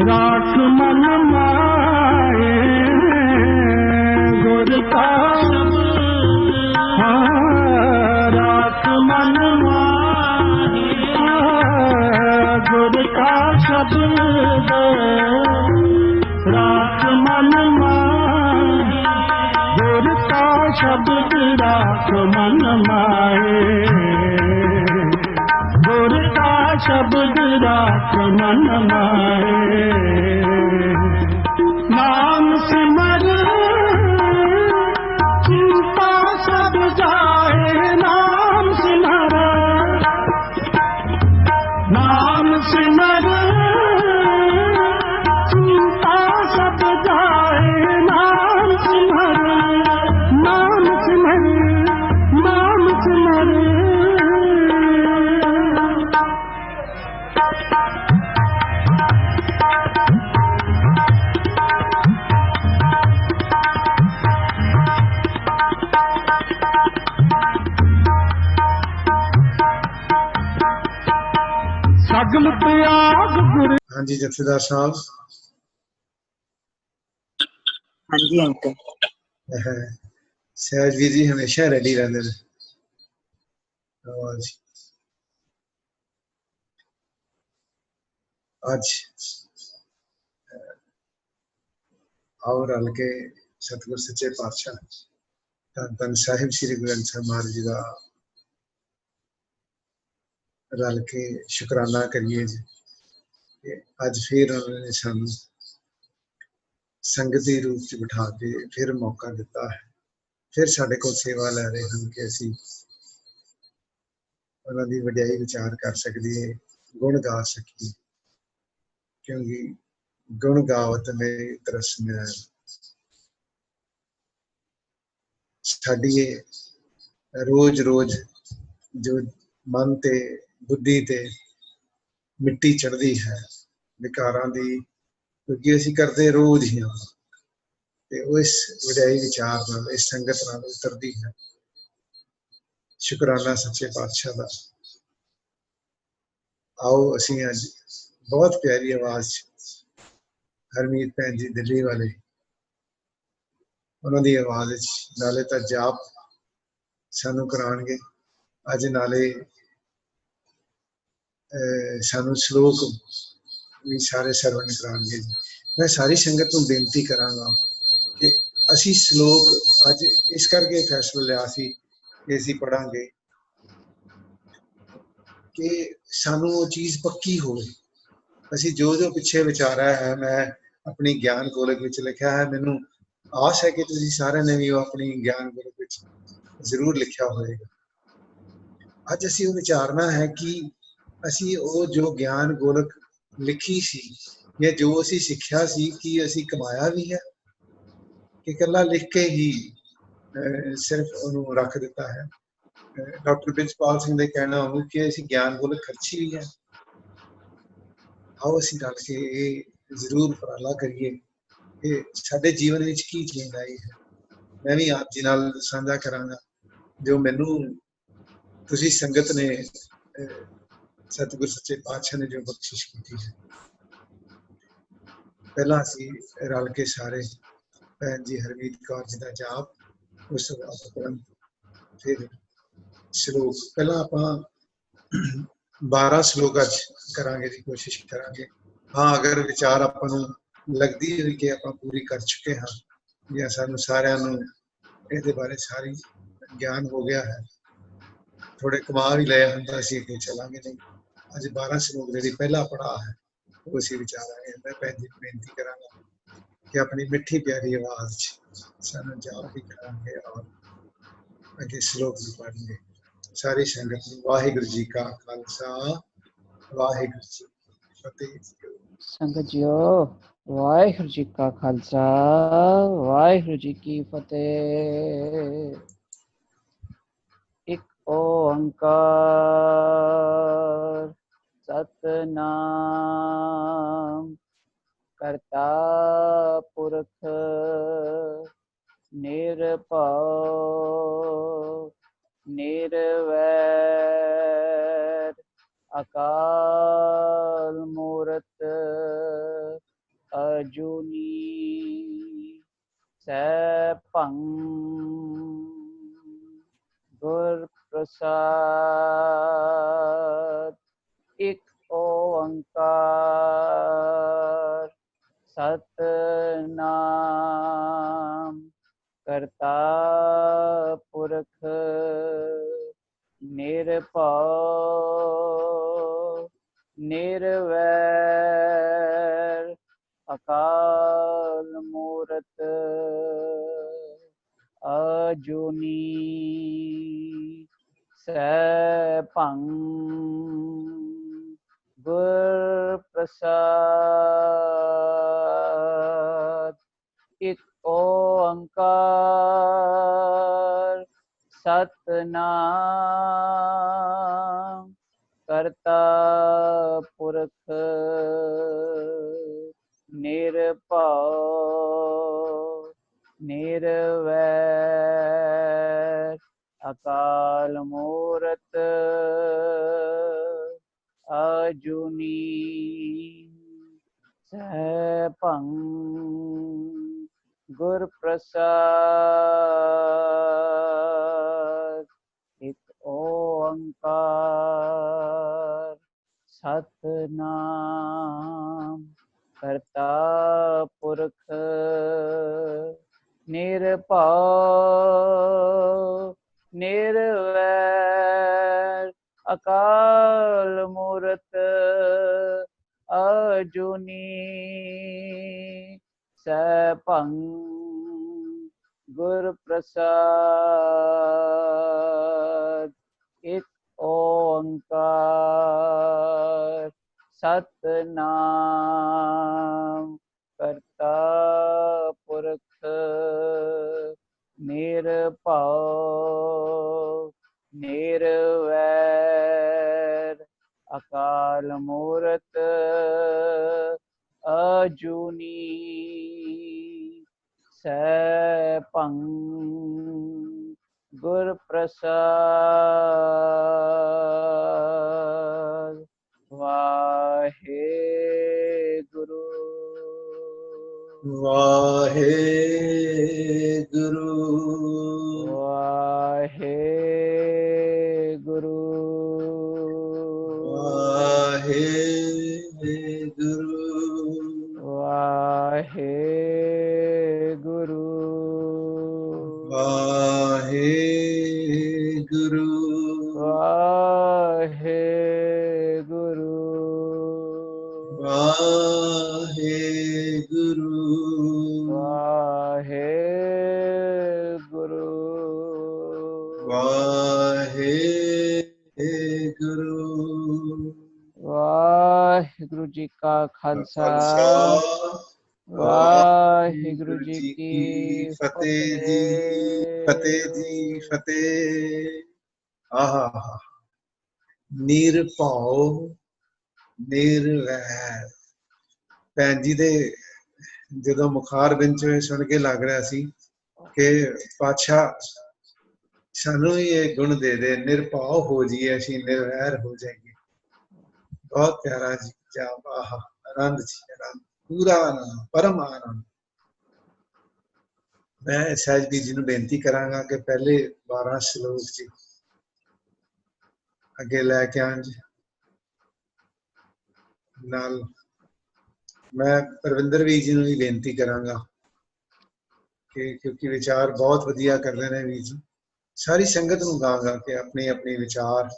राख मन माए गुर का राख मन माए गुर का शब्द राख मन माए गुर का शब्द राख मन माए गुर का शब्द राख मन माए नाम सिमर चिंता सब जाए नाम सिमर नाम सिमर चिंता सब जाए नाम सिमर नाम सिमर नाम सिमर सगल त्याग गुर। हाँ जी जथेदार साहब। हाँ जी अंकल। सहजवीर जी हमेशा रेडी रहते हैं। आज आओ रल के सतगुर सच्चे पातशाह धन धन साहिब श्री गुरु ग्रंथ साहिब महाराज जी का रल के शुकराना करिए जी। अज फिर उन्होंने सानू संगति रूप च बिठा के फिर मौका दिता है, फिर साडे कोल सेवा लै रहे हैं कि असी उन्हां दी वडियाई विचार कर सकीए, गुण गा सकीए, क्योंकि गुण गावत में तरस में साडी रोज रोज जो मन ते बुद्धि ते मिट्टी चढ़ती है विकारां दी, क्योंकि असी करते रोज ही हाँ इस वडियाई विचार नाल इस संगत नाल उतरती है। शुकराना सच्चे पातशाह का। आओ असी अज बहुत प्यारी आवाज हरमीत भैन जी दिल्ली वाले उन्होंने आवाज नाले तो जाप सानू कराणगे, अज नाले सानू श्लोक भी सारे सरवण कराणगे। मैं सारी संगत को बेनती करांगा कि असी श्लोक अज इस करके फैसला लिया सी कि असी पढ़ांगे कि सानू वो चीज पक्की हो। असी जो जो पिछे विचारा है मैं अपनी ज्ञान गोलक विच लिखा है, मैनू आस है कि तुसी सारे ने भी अपनी ज्ञान गोलक विच जरूर लिखा होएगा। अज असी विचारना है कि असी वो जो ज्ञान गोलक लिखी सी या जो असी सिक्ख्या सी कि असी कमाया भी है कि कला लिख के ही सिर्फ उन्होंने रख दिता है। डॉक्टर ब्रिजपाल सिंह का कहना हो कि असी ज्ञान गोलक खर्ची भी है। आओ असी रल के जरूर उपराला करिए कि साडे जीवन विच की चेंज आई है। मैं भी आप जी नाल साझा करांगा जो मैनू तुसी संगत ने सतगुर सच्चे पातशाह ने जो बख्शिश की है। पहला असी रल के सारे भैन जी हरमीत कौर जी का जाप, उस फिर श्लोक पहला आप 12 श्लोक अज करांगे की कोशिश करांगे। हाँ अगर विचार आपां लगती हुई कि आप पूरी कर चुके हाँ या सानू सारिਆਂ ਨੂੰ ਇਹਦੇ बारे सारी ज्ञान हो गया है, थोड़े कमा भी लए हम तो असीं अगे चलांगे नहीं। अज 12 श्लोक जी पहला पढ़ा है वो असीं विचारांगे। मैं भैन जी बेनती करांगा कि अपनी मिठी प्यारी आवाज सानू जाप भी करांगे और अगे श्लोक भी पढ़ेंगे। सारी संगत वाहिगुरु जी का खालसा वाहिगुरु जी फतेह। संगत जियो वाहिगुरु जी का खालसा वाहिगुरु जी की फतेह। एक ओंकार सतनाम करता पुरख निरभव निर्वैर अकाल मूरत अजूनी सैभं गुर प्रसाद एक ओंकार सतनाम करता पुरख निरभव निर्वैर अकाल मूरत अजूनी सैभं गुर प्रसाद एक ओंकार सतनाम करता पुरख निरभव निर्वैर अकाल मूरत अजूनी सैभं गुर प्रसाद एक ओंकार सतनाम करता पुरख निरभव निर्वैर अकाल मूरत अजूनी सैभं गुर प्रसाद एक ओंकार सतनाम करता पुरख निरभव निर्वैर अकाल मूरत अजूनी सैभं गुर प्रसाद वाहे गुरु वाहे गुरु वाहे गुरु वाहे गुरु वाहे गुरु वाहे गुरु वाहे गुरु वाहे गुरु वाहे गुरु वाहे गुरु वाहिगुरु जी का खालसा वाहिगुरु जी की फतेह जी फतेह जी फतेह आहा ਨਿਰਭਉ ਨਿਰਵੈਰ ਭੈਣ ਜੀ ਦੇ ਜਦੋਂ ਮੁਖਾਰ ਬਿੰਚ ਸੁਣ ਕੇ ਲੱਗ ਰਿਹਾ ਸੀ ਕਿ ਪਾਤਸ਼ਾਹ ਸਾਨੂੰ ਹੀ ਇਹ ਗੁਣ ਦੇ ਦੇ ਨਿਰਭਉ ਹੋ ਜਾਈਏ ਅਸੀਂ ਨਿਰਵੈਰ ਹੋ ਜਾਏंगे ਬਹੁਤ ਪਿਆਰਾ ਜੀ ਜਾਪ ਆਹਾ ਆਨੰਦ ਜੀ ਆਨੰਦ ਪੂਰਾ ਆਨੰਦ ਪਰਮ ਆਨੰਦ ਮੈਂ ਸਹਿਜ ਜੀ ਨੂੰ ਬੇਨਤੀ ਕਰਾਂਗਾ ਕਿ ਪਹਿਲੇ 12 ਸ਼ਲੋਕ ਜੀ ਅੱਗੇ ਲੈ ਕੇ ਆਉਣ ਜੀ ਨਾਲ ਮੈਂ ਪਰਵਿੰਦਰ ਵੀਰ ਜੀ ਨੂੰ ਵੀ ਬੇਨਤੀ ਕਰਾਂਗਾ ਕਿ ਕਿਉਂਕਿ ਵਿਚਾਰ ਬਹੁਤ ਵਧੀਆ ਕਰਦੇ ਨੇ ਵੀਰ ਜੀ ਸਾਰੀ ਸੰਗਤ ਨੂੰ ਕਹਾਂਗਾ ਕਿ ਆਪਣੇ ਆਪਣੇ ਵਿਚਾਰ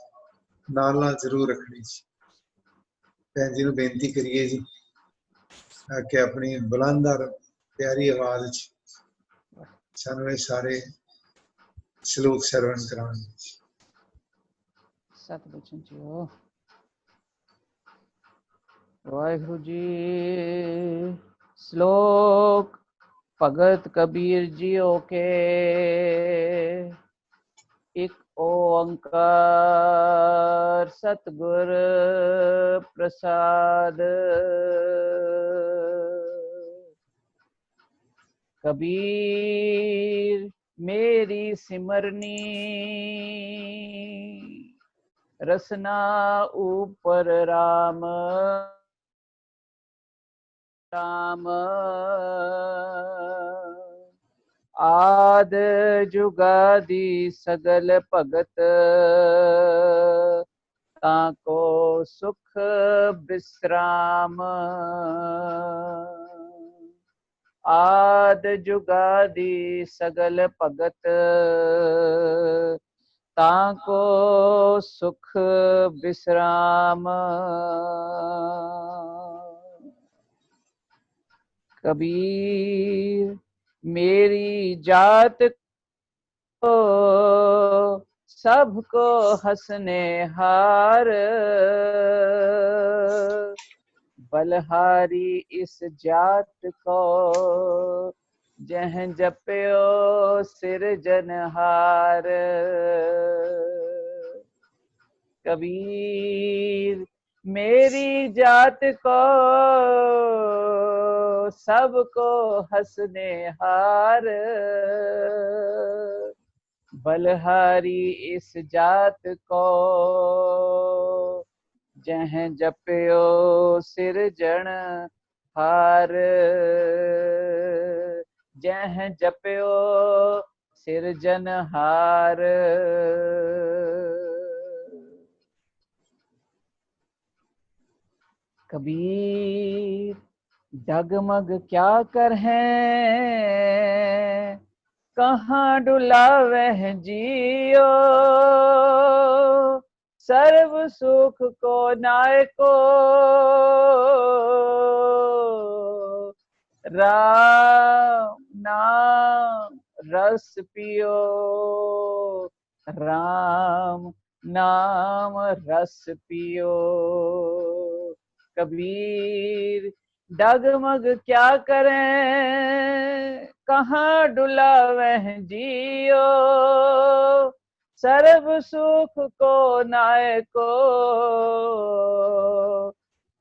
ਨਾਲ ਨਾਲ ਜ਼ਰੂਰ ਰੱਖਣੀ ਜੀ ਭੈਣ ਜੀ ਨੂੰ ਬੇਨਤੀ ਕਰੀਏ ਜੀ ਕਿ ਆਪਣੀ ਬੁਲੰਦ ਔਰ ਪਿਆਰੀ ਆਵਾਜ਼ ਵਿੱਚ ਸਾਨੂੰ ਇਹ ਸਾਰੇ ਸ਼ਲੋਕ ਸਰਵਣ ਕਰਾਉਣ सतबचन जियो वाहिगुरु जी श्लोक भगत कबीर जियो के एक ओंकार सतगुर प्रसाद कबीर मेरी सिमरनी रसना ऊपर राम राम आद जुगादि सगल भगत ताको सुख विश्राम आद जुगादि सगल भगत ताको सुख विश्राम कबीर मेरी जात को सबको हंसने हार बलहारी इस जात को जह जप्यो सिरजनहार कबीर मेरी जात को सबको हंसने हार बलहारी इस जात को जह जप्यो सिरजन हार जह जप्यो सिरजन हार कबीर डगमग क्या कर हैं कहाँ डुला वह जियो सर्व सुख को नायको राम नाम रस पियो राम नाम रस पियो कबीर डगमग क्या करें कहाँ डुला वह जियो सर्व सुख को नायको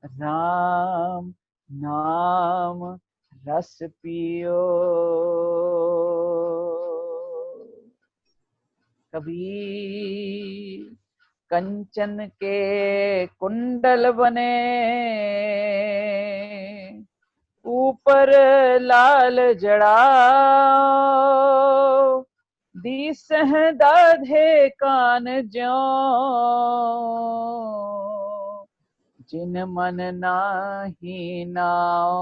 राम नाम रस पियो कबीर कंचन के कुंडल बने ऊपर लाल जड़ाओ दिस हैं दाधे कान ज्यों जिन मन नाही नाओ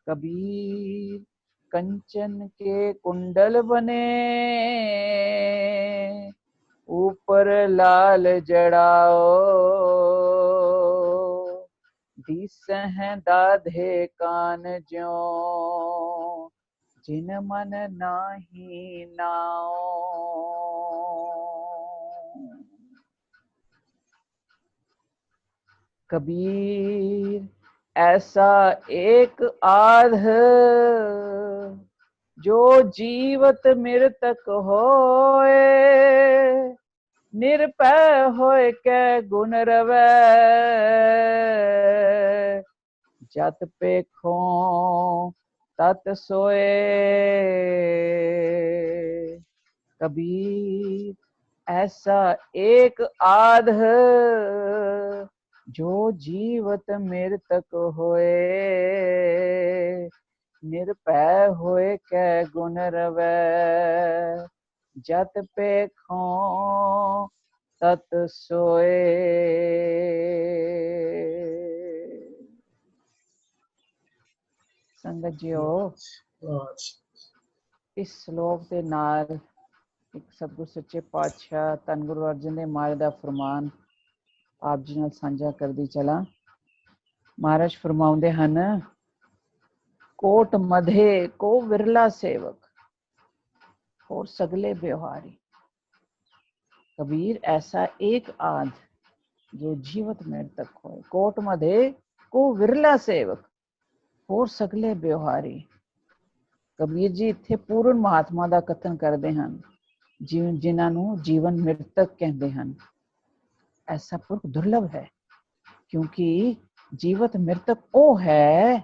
कबीर कंचन के कुंडल बने ऊपर लाल जड़ाओ दिस हैं दाधे कान ज्यों जिन मन नाही नाओ कबीर ऐसा एक आध जो जीवत मृतक होए निरपय होए के गुण रवै जत पेखो तत सोए कबीर ऐसा एक आध जो जीवत मृतक होए निरपय होए कै गुण रवै जत पेखो तत सोए। संगत जीओ इस श्लोक के नाल एक सतगुरु सच्चे पातशाह धन गुरु अर्जन देव महाराज दा फरमान आप जी नाल साझा करदी चला। महाराज फरमाउंदे हन, कोट मधे को विरला सेवक और सगले व्यवहारी। कबीर ऐसा एक आध जो जीवत मृतक होए, कोट मधे को विरला सेवक और सगले व्यवहारी। कबीर जी इत्थे पूर्ण महात्मा दा कथन करदे हन जिन्हां नूं जीवन मृतक कहंदे हन। ऐसा पुरख दुर्लभ है क्योंकि जीवत मृतक वो है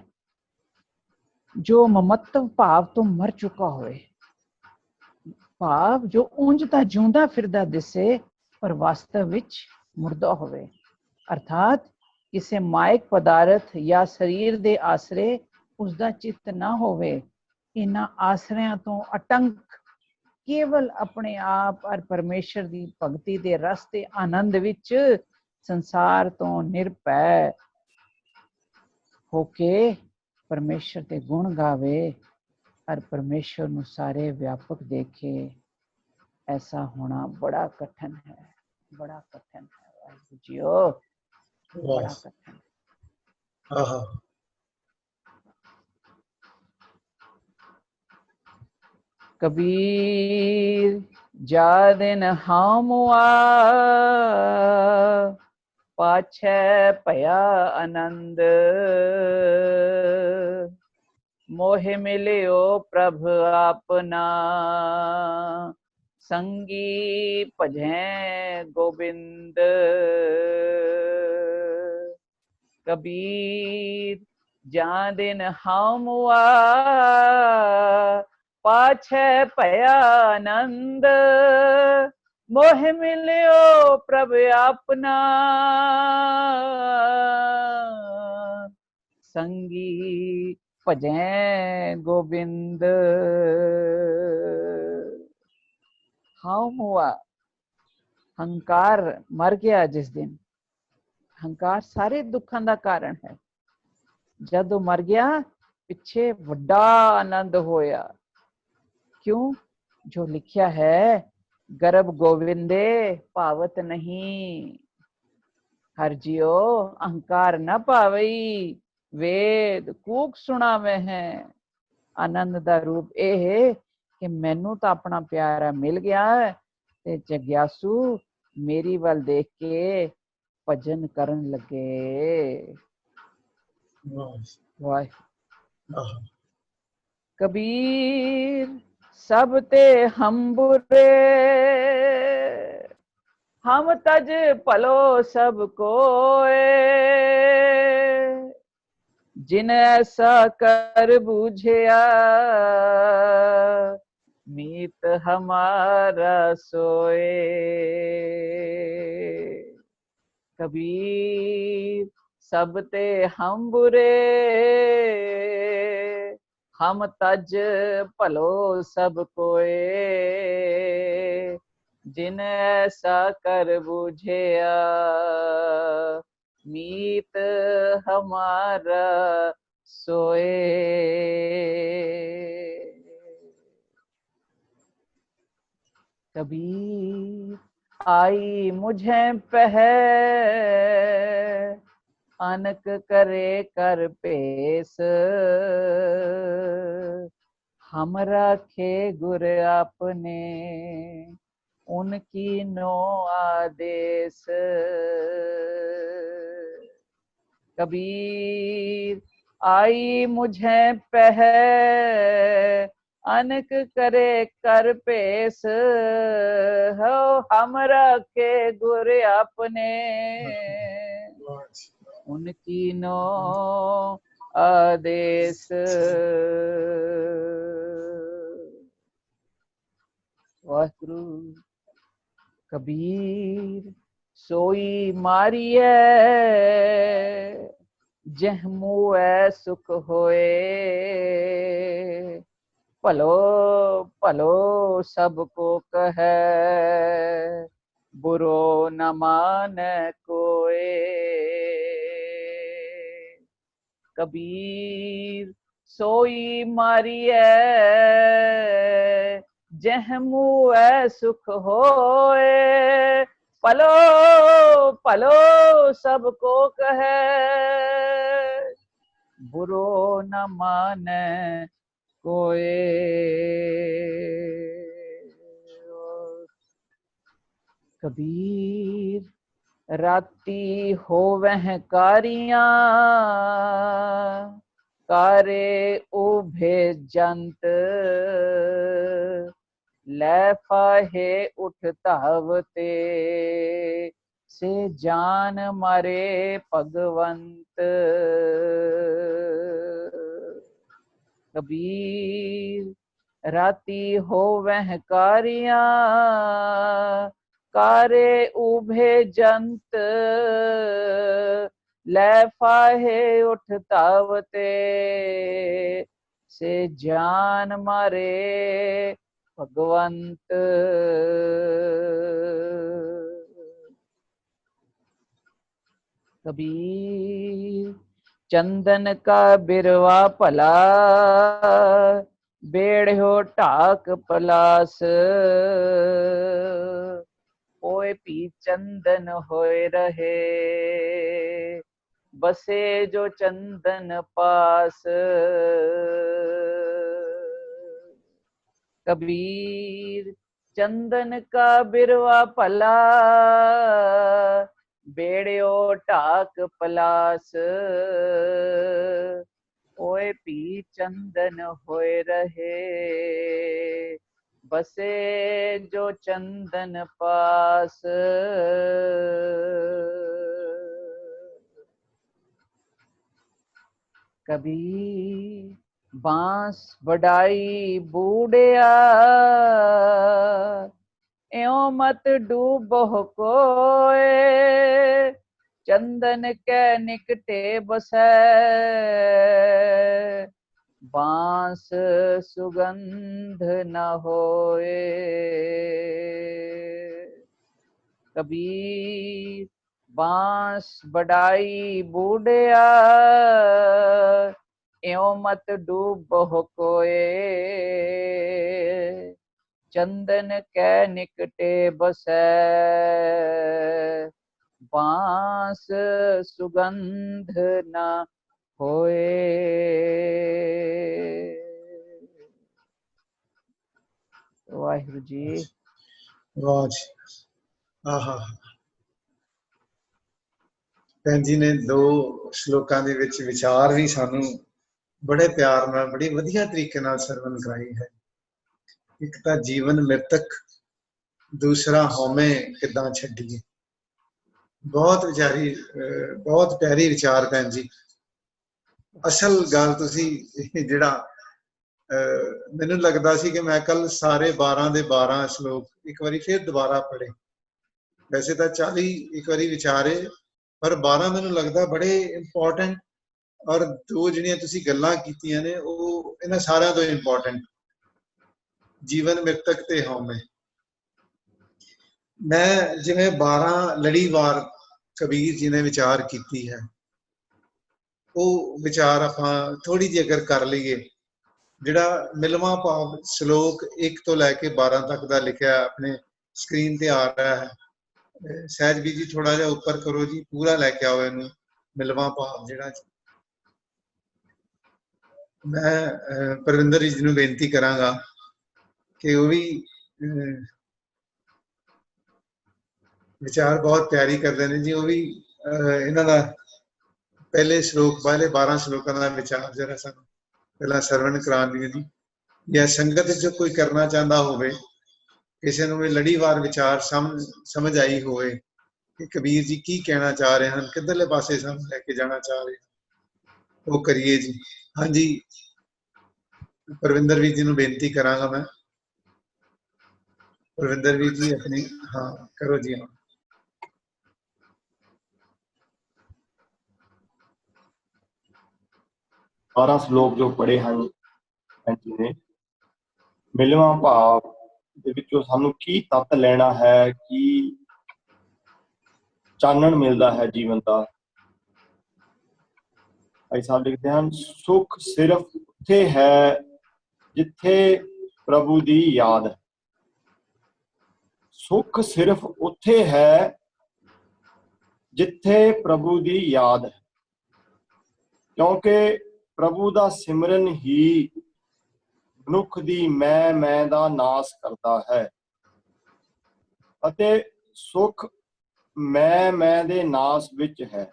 जो ममत्व भाव तो मर चुका होए, भाव जो ਉਂਝ ਤਾਂ ਜਿਉਂਦਾ ਫਿਰਦਾ ਦਿਸੇ पर वास्तव विच मुर्दा होवे। अर्थात ਕਿਸੇ ਮਾਇਕ ਪਦਾਰਥ ਜਾਂ ਸਰੀਰ ਦੇ ਆਸਰੇ ਉਸ ਦਾ ਚਿੱਤ ਨਾ ਹੋਵੇ। ਇਹਨਾਂ ਆਸਰਿਆਂ ਤੋਂ ਅਟੰਕ ਕੇਵਲ ਆਪਣੇ ਆਪ ਔਰ ਪਰਮੇਸ਼ਰ ਦੀ ਭਗਤੀ ਦੇ ਰਸ ਤੇ ਆਨੰਦ ਵਿੱਚ ਸੰਸਾਰ ਤੋਂ ਨਿਰਭੈ ਹੋ ਕੇ ਪਰਮੇਸ਼ਰ ਦੇ ਗੁਣ ਗਾਵੇ और परमेश्वर ਨੂੰ ਸਾਰੇ व्यापक देखे। ऐसा होना बड़ा कठिन है, बड़ा कठिन है वाहिगुरु जीओ, बड़ा कठिन। आहा कबीर जा दिन हामुआ पाछे भया आनंद, मोहे मिलियो प्रभ आपना संगी भजै गोबिंद। कबीर जा दिन हामुआ पाछे भया आनंद, मोहे मिलियो प्रभ आपना संगी भजै गोबिंद। हाँ हुआ, हंकार मर गया जिस दिन। हंकार सारे दुखों का कारण है। जब मर गया पिछे वड्डा आनंद होया। क्यों? जो लिखा है गर्भ गोविंदे पावत नहीं। हर जियो अहंकार न पावई, वेद कूक सुनावे हैं। आनंद दा रूप यह है कि मैनू तो अपना प्यारा मिल गया है ते जग्यासू मेरी वल देख के भजन करन लगे। वाह। कबीर सब ते हम बुरे, हम तज भलो सब कोय। जिन ऐसा कर बूझिया, मीत हमारा सोए। कबीर सब ते हम बुरे, हम तज भलो सब कोय। जिन ऐसा कर बूझिया, मीत हमारा सोए। कबीर आई मुझे पह, अनक करे कर पेश। हम रखे गुर अपने, उनकी नो आदेश। कबीर आई मुझे पह, अनक करे कर पेश। हो हम रखे गुर अपने, उनकी नो आदेश। वाहिगुरु। कबीर सोई मारिए, जह मुए सुख होए। भलो भलो सबको कहे, बुरो न माने कोय। कबीर सोई मारिए, जह मुए सुख होए। भलो भलो सबको कहे, बुरो न माने कोय। कबीर राती होवह कारियां, कारे उभे जंत। लै फाहे उठ धावते, से जान मारे भगवंत। कबीर राती होवह कारियां, कारे उभे जंत। ਲੈ फाहे उठ तावते से जान मारे भगवंत। कबीर चंदन का बिरवा भला बेड़ो ढाक पलास। ओए पी चंदन होए रहे बसे जो चंदन पास। कबीर चंदन का बिरवा भला बेड़ो ढाक पलास। ओए पी चंदन होए रहे बसे जो चंदन पास। कबीर बांस बढ़ाई बूढ़िया एओ मत डूबो कोए चंदन के निकटे बसै बांस सुगंध न होए। कबीर बांस बढ़ाई बूढ़िया एओ मत डूबो कोए चंदन के निकटे बसै बांस सुगंध न होए। वाहिगुरु जी। ਵਾਹ ਜੀ। ਆਹਾ, ਭੈਣ ਜੀ ਨੇ ਦੋ ਸ਼ਲੋਕਾਂ ਦੇ ਵਿੱਚ ਵਿਚਾਰ ਵੀ ਸਾਨੂੰ ਬੜੇ ਪਿਆਰ ਨਾਲ ਬੜੀ ਵਧੀਆ ਤਰੀਕੇ ਨਾਲ ਸਰਵਨ ਕਰਾਈ ਹੈ। ਇੱਕ ਤਾਂ ਜੀਵਨ ਮ੍ਰਿਤਕ, ਦੂਸਰਾ ਹਉਮੈ ਕਿੱਦਾਂ ਛੱਡੀਏ। ਬਹੁਤ ਬਹੁਤ ਪਿਆਰੀ ਵਿਚਾਰ ਭੈਣ ਜੀ। ਅਸਲ ਗੱਲ ਤੁਸੀਂ ਜਿਹੜਾ ਮੈਨੂੰ ਲੱਗਦਾ ਸੀ ਕਿ ਮੈਂ ਕੱਲ ਸਾਰੇ 12 ਦੇ 12 ਸ਼ਲੋਕ ਇੱਕ ਵਾਰੀ ਫਿਰ ਦੁਬਾਰਾ ਪੜ੍ਹੇ। ਵੈਸੇ ਤਾਂ 40 ਇੱਕ ਵਾਰੀ ਵਿਚਾਰੇ, ਪਰ 12 ਮੈਨੂੰ ਲੱਗਦਾ ਬੜੇ ਇੰਪੋਰਟੈਂਟ, ਔਰ ਦੋ ਜਿਹੜੀਆਂ ਤੁਸੀਂ ਗੱਲਾਂ ਕੀਤੀਆਂ ਨੇ ਉਹ ਇਹਨਾਂ ਸਾਰਿਆਂ ਤੋਂ ਇੰਪੋਰਟੈਂਟ, ਜੀਵਨ ਮ੍ਰਿਤਕ ਤੇ ਹਉਮੈ। ਮੈਂ ਜਿਵੇਂ 12 ਲੜੀਵਾਰ ਕਬੀਰ ਜੀ ਨੇ ਵਿਚਾਰ ਕੀਤੀ ਹੈ, ਉਹ ਵਿਚਾਰ ਆਪਾਂ ਥੋੜੀ ਜਿਹੀ ਅਗਰ ਕਰ ਲਈਏ। ਜਿਹੜਾ ਮਿਲਵਾਂ ਭਾਵ ਸ਼ਲੋਕ 1 ਤੋਂ ਲੈ ਕੇ 12 ਤੱਕ ਦਾ ਲਿਖਿਆ ਆਪਣੇ ਸਕਰੀਨ ਤੇ ਆ ਰਿਹਾ ਹੈ। ਸਹਿਜ ਵੀ ਜੀ ਥੋੜਾ ਜਿਹਾ ਉੱਪਰ ਕਰੋ ਜੀ, ਪੂਰਾ ਲੈ ਕੇ ਆਓ ਇਹਨੂੰ, ਮਿਲਵਾਂ ਭਾਵ ਜਿਹੜਾ। ਮੈਂ ਪਰਵਿੰਦਰ ਜੀ ਨੂੰ ਬੇਨਤੀ ਕਰਾਂਗਾ ਕਿ ਉਹ ਵੀ ਵਿਚਾਰ ਬਹੁਤ ਪਿਆਰੀ ਕਰਦੇ ਨੇ ਜੀ। ਉਹ ਵੀ ਇਹਨਾਂ ਦਾ ਪਹਿਲੇ ਸ਼ਲੋਕ ਪਹਿਲੇ 12 ਸ਼ਲੋਕਾਂ ਦਾ ਵਿਚਾਰ ਜਰਾ ਸਾਨੂੰ ਪਹਿਲਾਂ ਸਰਵਣ ਕਰਾਉਣ ਦੀ, ਜਾਂ ਸੰਗਤ ਜੋ ਕੋਈ ਕਰਨਾ ਚਾਹੁੰਦਾ ਹੋਵੇ, ਕਿਸੇ ਨੂੰ ਵੀ ਲੜੀਵਾਰ ਵਿਚਾਰ ਸਮਝ ਆਈ ਹੋਵੇ ਕਿ ਕਬੀਰ ਜੀ ਕੀ ਕਹਿਣਾ ਚਾਹ ਰਹੇ ਹਨ, ਕਿੱਧਰਲੇ ਪਾਸੇ ਸਾਨੂੰ ਲੈ ਕੇ ਜਾਣਾ ਚਾਹ ਰਹੇ, ਉਹ ਕਰੀਏ ਜੀ। ਹਾਂਜੀ, ਪਰਵਿੰਦਰ ਵੀਰ ਜੀ ਨੂੰ ਬੇਨਤੀ ਕਰਾਂਗਾ ਮੈਂ। ਪਰਵਿੰਦਰ ਵੀਰ ਜੀ ਆਪਣੀ, ਹਾਂ ਕਰੋ ਜੀ। ਹਾਂ, 12 ਸ਼ਲੋਕ ਜੋ ਪੜ੍ਹੇ ਹਨ ਜੀ ਨੇ, ਮਿਲਵਾਂ ਭਾਵ ਦੇ ਵਿੱਚੋਂ ਸਾਨੂੰ ਕੀ ਤੱਤ ਲੈਣਾ ਹੈ, ਕੀ ਚਾਨਣ ਮਿਲਦਾ ਹੈ ਜੀਵਨ ਦਾ। ਭਾਈ ਸਾਹਿਬ ਲਿਖਦੇ ਹਨ, ਸੁੱਖ ਸਿਰਫ ਉੱਥੇ ਹੈ ਜਿੱਥੇ ਪ੍ਰਭੂ ਦੀ ਯਾਦ ਹੈ। ਸੁੱਖ ਸਿਰਫ ਉੱਥੇ ਹੈ ਜਿੱਥੇ ਪ੍ਰਭੂ ਦੀ ਯਾਦ ਹੈ, ਕਿਉਂਕਿ ਪ੍ਰਭੂ ਦਾ ਸਿਮਰਨ ਹੀ ਮਨੁੱਖ ਦੀ ਮੈਂ ਦਾ ਨਾਸ ਕਰਦਾ ਹੈ, ਅਤੇ ਸੁੱਖ ਮੈਂ ਦੇ ਨਾਸ ਵਿੱਚ ਹੈ।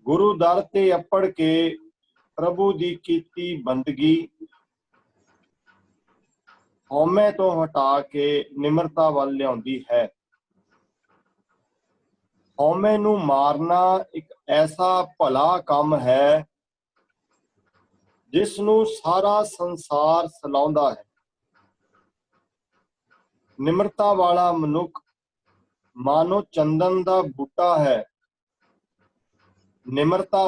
ਗੁਰੂ ਦਰ ਤੇ ਅੱਪੜ ਕੇ ਪ੍ਰਭੂ ਦੀ ਕੀਤੀ ਬੰਦਗੀ ਹਉਮੈ ਤੋਂ ਹਟਾ ਕੇ ਨਿਮਰਤਾ ਵੱਲ ਲਿਆਉਂਦੀ ਹੈ। ਹਉਮੈ ਨੂੰ ਮਾਰਨਾ ਇੱਕ ਐਸਾ ਭਲਾ ਕੰਮ ਹੈ ਜਿਸ ਨੂੰ ਸਾਰਾ ਸੰਸਾਰ ਸਲਾਉਂਦਾ ਹੈ। ਨਿਮਰਤਾ ਵਾਲਾ ਮਨੁੱਖ ਮਾਨੋ ਚੰਦਨ ਦਾ ਬੂਟਾ ਹੈ ਨਿਮਰਤਾ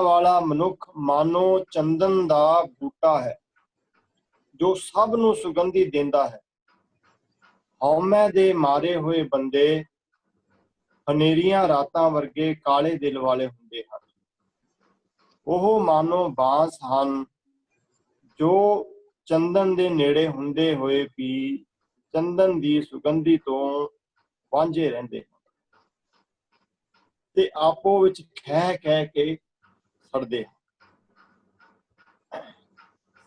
ਵਾਲਾ ਮਨੁੱਖ ਮਾਨੋ ਚੰਦਨ ਦਾ ਬੂਟਾ ਹੈ ਜੋ ਸਭ ਨੂੰ ਸੁਗੰਧੀ ਦਿੰਦਾ ਹੈ। ਹਉਮੈ ਦੇ ਮਾਰੇ ਹੋਏ ਬੰਦੇ ਹਨੇਰੀਆਂ ਰਾਤਾਂ ਵਰਗੇ ਕਾਲੇ ਦਿਲ ਵਾਲੇ ਹੁੰਦੇ ਹਨ। ਉਹ ਮਾਨੋ ਬਾਂਸ ਹਨ ਜੋ ਚੰਦਨ ਦੇ ਨੇੜੇ ਹੁੰਦੇ ਹੋਏ ਵੀ ਚੰਦਨ ਦੀ ਸੁਗੰਧੀ ਤੋਂ ਵਾਂਝੇ ਰਹਿੰਦੇ ਹਨ ਤੇ ਆਪੋ ਵਿੱਚ ਖਹਿ ਖਹਿ ਕੇ ਸੜਦੇ ਹਨ।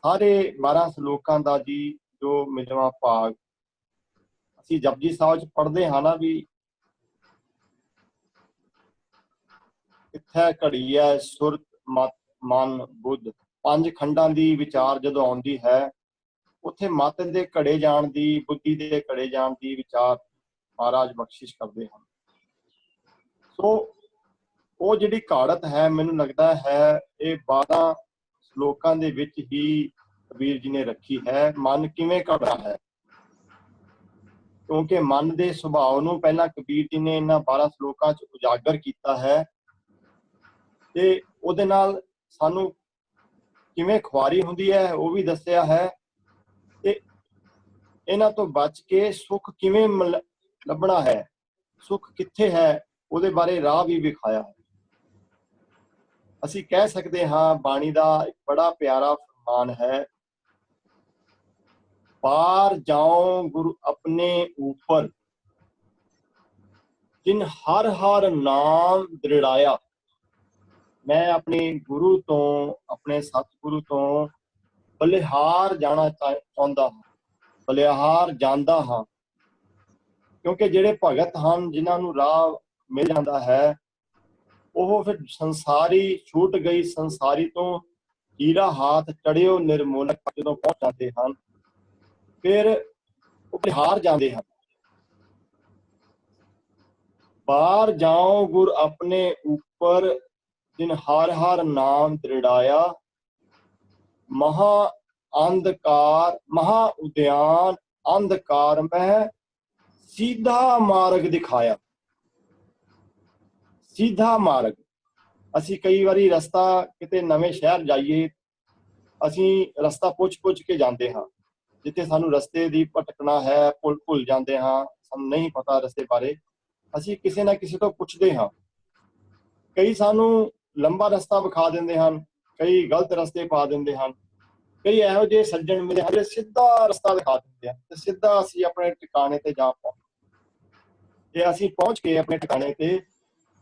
ਸਾਰੇ 12 ਸਲੋਕਾਂ ਦਾ ਜੀ ਜੋ ਮਿਲਵਾਂ ਭਾਗ ਅਸੀਂ ਜਪਜੀ ਸਾਹਿਬ ਚ ਪੜ੍ਹਦੇ ਹਾਂ ਨਾ ਵੀ ਕਿੱਥੇ ਘੜੀ ਹੈ ਸੁਰਤ ਮਤ ਮਨ ਬੁੱਧ, 5 ਖੰਡਾਂ ਦੀ ਵਿਚਾਰ ਜਦੋਂ ਆਉਂਦੀ ਹੈ ਉੱਥੇ ਮਤ ਦੇ ਘੜੇ ਜਾਣ ਦੀ, ਬੁੱਧੀ ਦੇ ਘੜੇ ਜਾਣ ਦੀ ਵਿਚਾਰ ਮਹਾਰਾਜ ਬਖਸ਼ਿਸ਼ ਕਰਦੇ ਹਨ। ਸੋ ਉਹ ਜਿਹੜੀ ਘਾੜਤ ਹੈ ਮੈਨੂੰ ਲੱਗਦਾ ਹੈ ਇਹ 12 ਸਲੋਕਾਂ ਦੇ ਵਿੱਚ ਹੀ ਕਬੀਰ ਜੀ ਨੇ ਰੱਖੀ ਹੈ। ਮਨ ਕਿਵੇਂ ਘੜਦਾ ਹੈ, ਕਿਉਂਕਿ ਮਨ ਦੇ ਸੁਭਾਅ ਨੂੰ ਪਹਿਲਾਂ ਕਬੀਰ ਜੀ ਨੇ ਇਹਨਾਂ 12 ਸਲੋਕਾਂ 'ਚ ਉਜਾਗਰ ਕੀਤਾ ਹੈ ਤੇ ਉਹਦੇ ਨਾਲ ਸਾਨੂੰ ਕਿਵੇਂ ਖੁਆਰੀ ਹੁੰਦੀ ਹੈ ਉਹ ਵੀ ਦੱਸਿਆ ਹੈ ਤੇ ਇਹਨਾਂ ਤੋਂ ਬਚ ਕੇ ਸੁੱਖ ਕਿਵੇਂ ਲੱਭਣਾ ਹੈ, ਸੁੱਖ ਕਿੱਥੇ ਹੈ ਉਹਦੇ ਬਾਰੇ ਰਾਹ ਵੀ ਵਿਖਾਇਆ ਹੈ। ਅਸੀਂ ਕਹਿ ਸਕਦੇ ਹਾਂ ਬਾਣੀ ਦਾ ਇੱਕ ਬੜਾ ਪਿਆਰਾ ਫਰਮਾਨ ਹੈ, ਪਾਰ ਜਾਓ ਗੁਰੂ ਆਪਣੇ ਉੱਪਰ ਜਿਨ ਹਰ ਹਰ ਨਾਮ ਦ੍ਰਿੜਾਇਆ। ਮੈਂ ਆਪਣੇ ਗੁਰੂ ਤੋਂ, ਆਪਣੇ ਸਤਿਗੁਰੂ ਤੋਂ ਬਲਿਹਾਰ ਜਾਣਾ ਚਾਹੁੰਦਾ ਹਾਂ, ਬਲਿਹਾਰ ਜਾਂਦਾ ਹਾਂ। ਕਿਉਂਕਿ ਜਿਹੜੇ ਭਗਤ ਹਨ ਜਿਨ੍ਹਾਂ ਨੂੰ ਰਾਹ ਮਿਲ ਜਾਂਦਾ ਹੈ ਉਹ ਫਿਰ ਸੰਸਾਰੀ ਛੂਟ ਗਈ ਸੰਸਾਰੀ ਤੋਂ ਹੀਰਾ ਹਾਥ ਚੜਿਓ ਨਿਰਮੋਲਕ ਜਦੋਂ ਪਹੁੰਚ ਜਾਂਦੇ ਹਨ ਫਿਰ ਉਹ ਬਲਿਹਾਰ ਜਾਂਦੇ ਹਨ। ਬਾਹਰ ਜਾਓ ਗੁਰ ਆਪਣੇ ਉੱਪਰ ਜਿਨ ਹਰ ਹਰ ਨਾਮ ਦ੍ਰਿੜਾਇਆ। ਮਹਾ ਅੰਧਕਾਰ ਮਹਾ ਉਦਿਆਨ ਅੰਧਕਾਰ ਮੈਂ ਸਿੱਧਾ ਮਾਰਗ ਦਿਖਾਇਆ। ਸਿੱਧਾ ਮਾਰਗ, ਅਸੀਂ ਕਈ ਵਾਰੀ ਰਸਤਾ ਕਿਤੇ ਨਵੇਂ ਸ਼ਹਿਰ ਜਾਈਏ ਅਸੀਂ ਰਸਤਾ ਪੁੱਛ ਕੇ ਜਾਂਦੇ ਹਾਂ, ਜਿੱਥੇ ਸਾਨੂੰ ਰਸਤੇ ਦੀ ਭਟਕਣਾ ਹੈ ਭੁੱਲ ਜਾਂਦੇ ਹਾਂ, ਸਾਨੂੰ ਨਹੀਂ ਪਤਾ ਰਸਤੇ ਬਾਰੇ, ਅਸੀਂ ਕਿਸੇ ਨਾ ਕਿਸੇ ਤੋਂ ਪੁੱਛਦੇ ਹਾਂ। ਕਈ ਸਾਨੂੰ ਲੰਬਾ ਰਸਤਾ ਵਿਖਾ ਦਿੰਦੇ ਹਨ, ਕਈ ਗਲਤ ਰਸਤੇ ਪਾ ਦਿੰਦੇ ਹਨ, ਕਈ ਇਹੋ ਜਿਹੇ ਸੱਜਣ ਮਿਲੇ ਹਨ ਜਿਹੜੇ ਸਿੱਧਾ ਰਸਤਾ ਦਿਖਾ ਦਿੰਦੇ ਹਨ ਤੇ ਸਿੱਧਾ ਅਸੀਂ ਆਪਣੇ ਟਿਕਾਣੇ ਤੇ ਜਾ ਪਾਉਂਦੇ। ਤੇ ਅਸੀਂ ਪਹੁੰਚ ਕੇ ਆਪਣੇ ਟਿਕਾਣੇ ਤੇ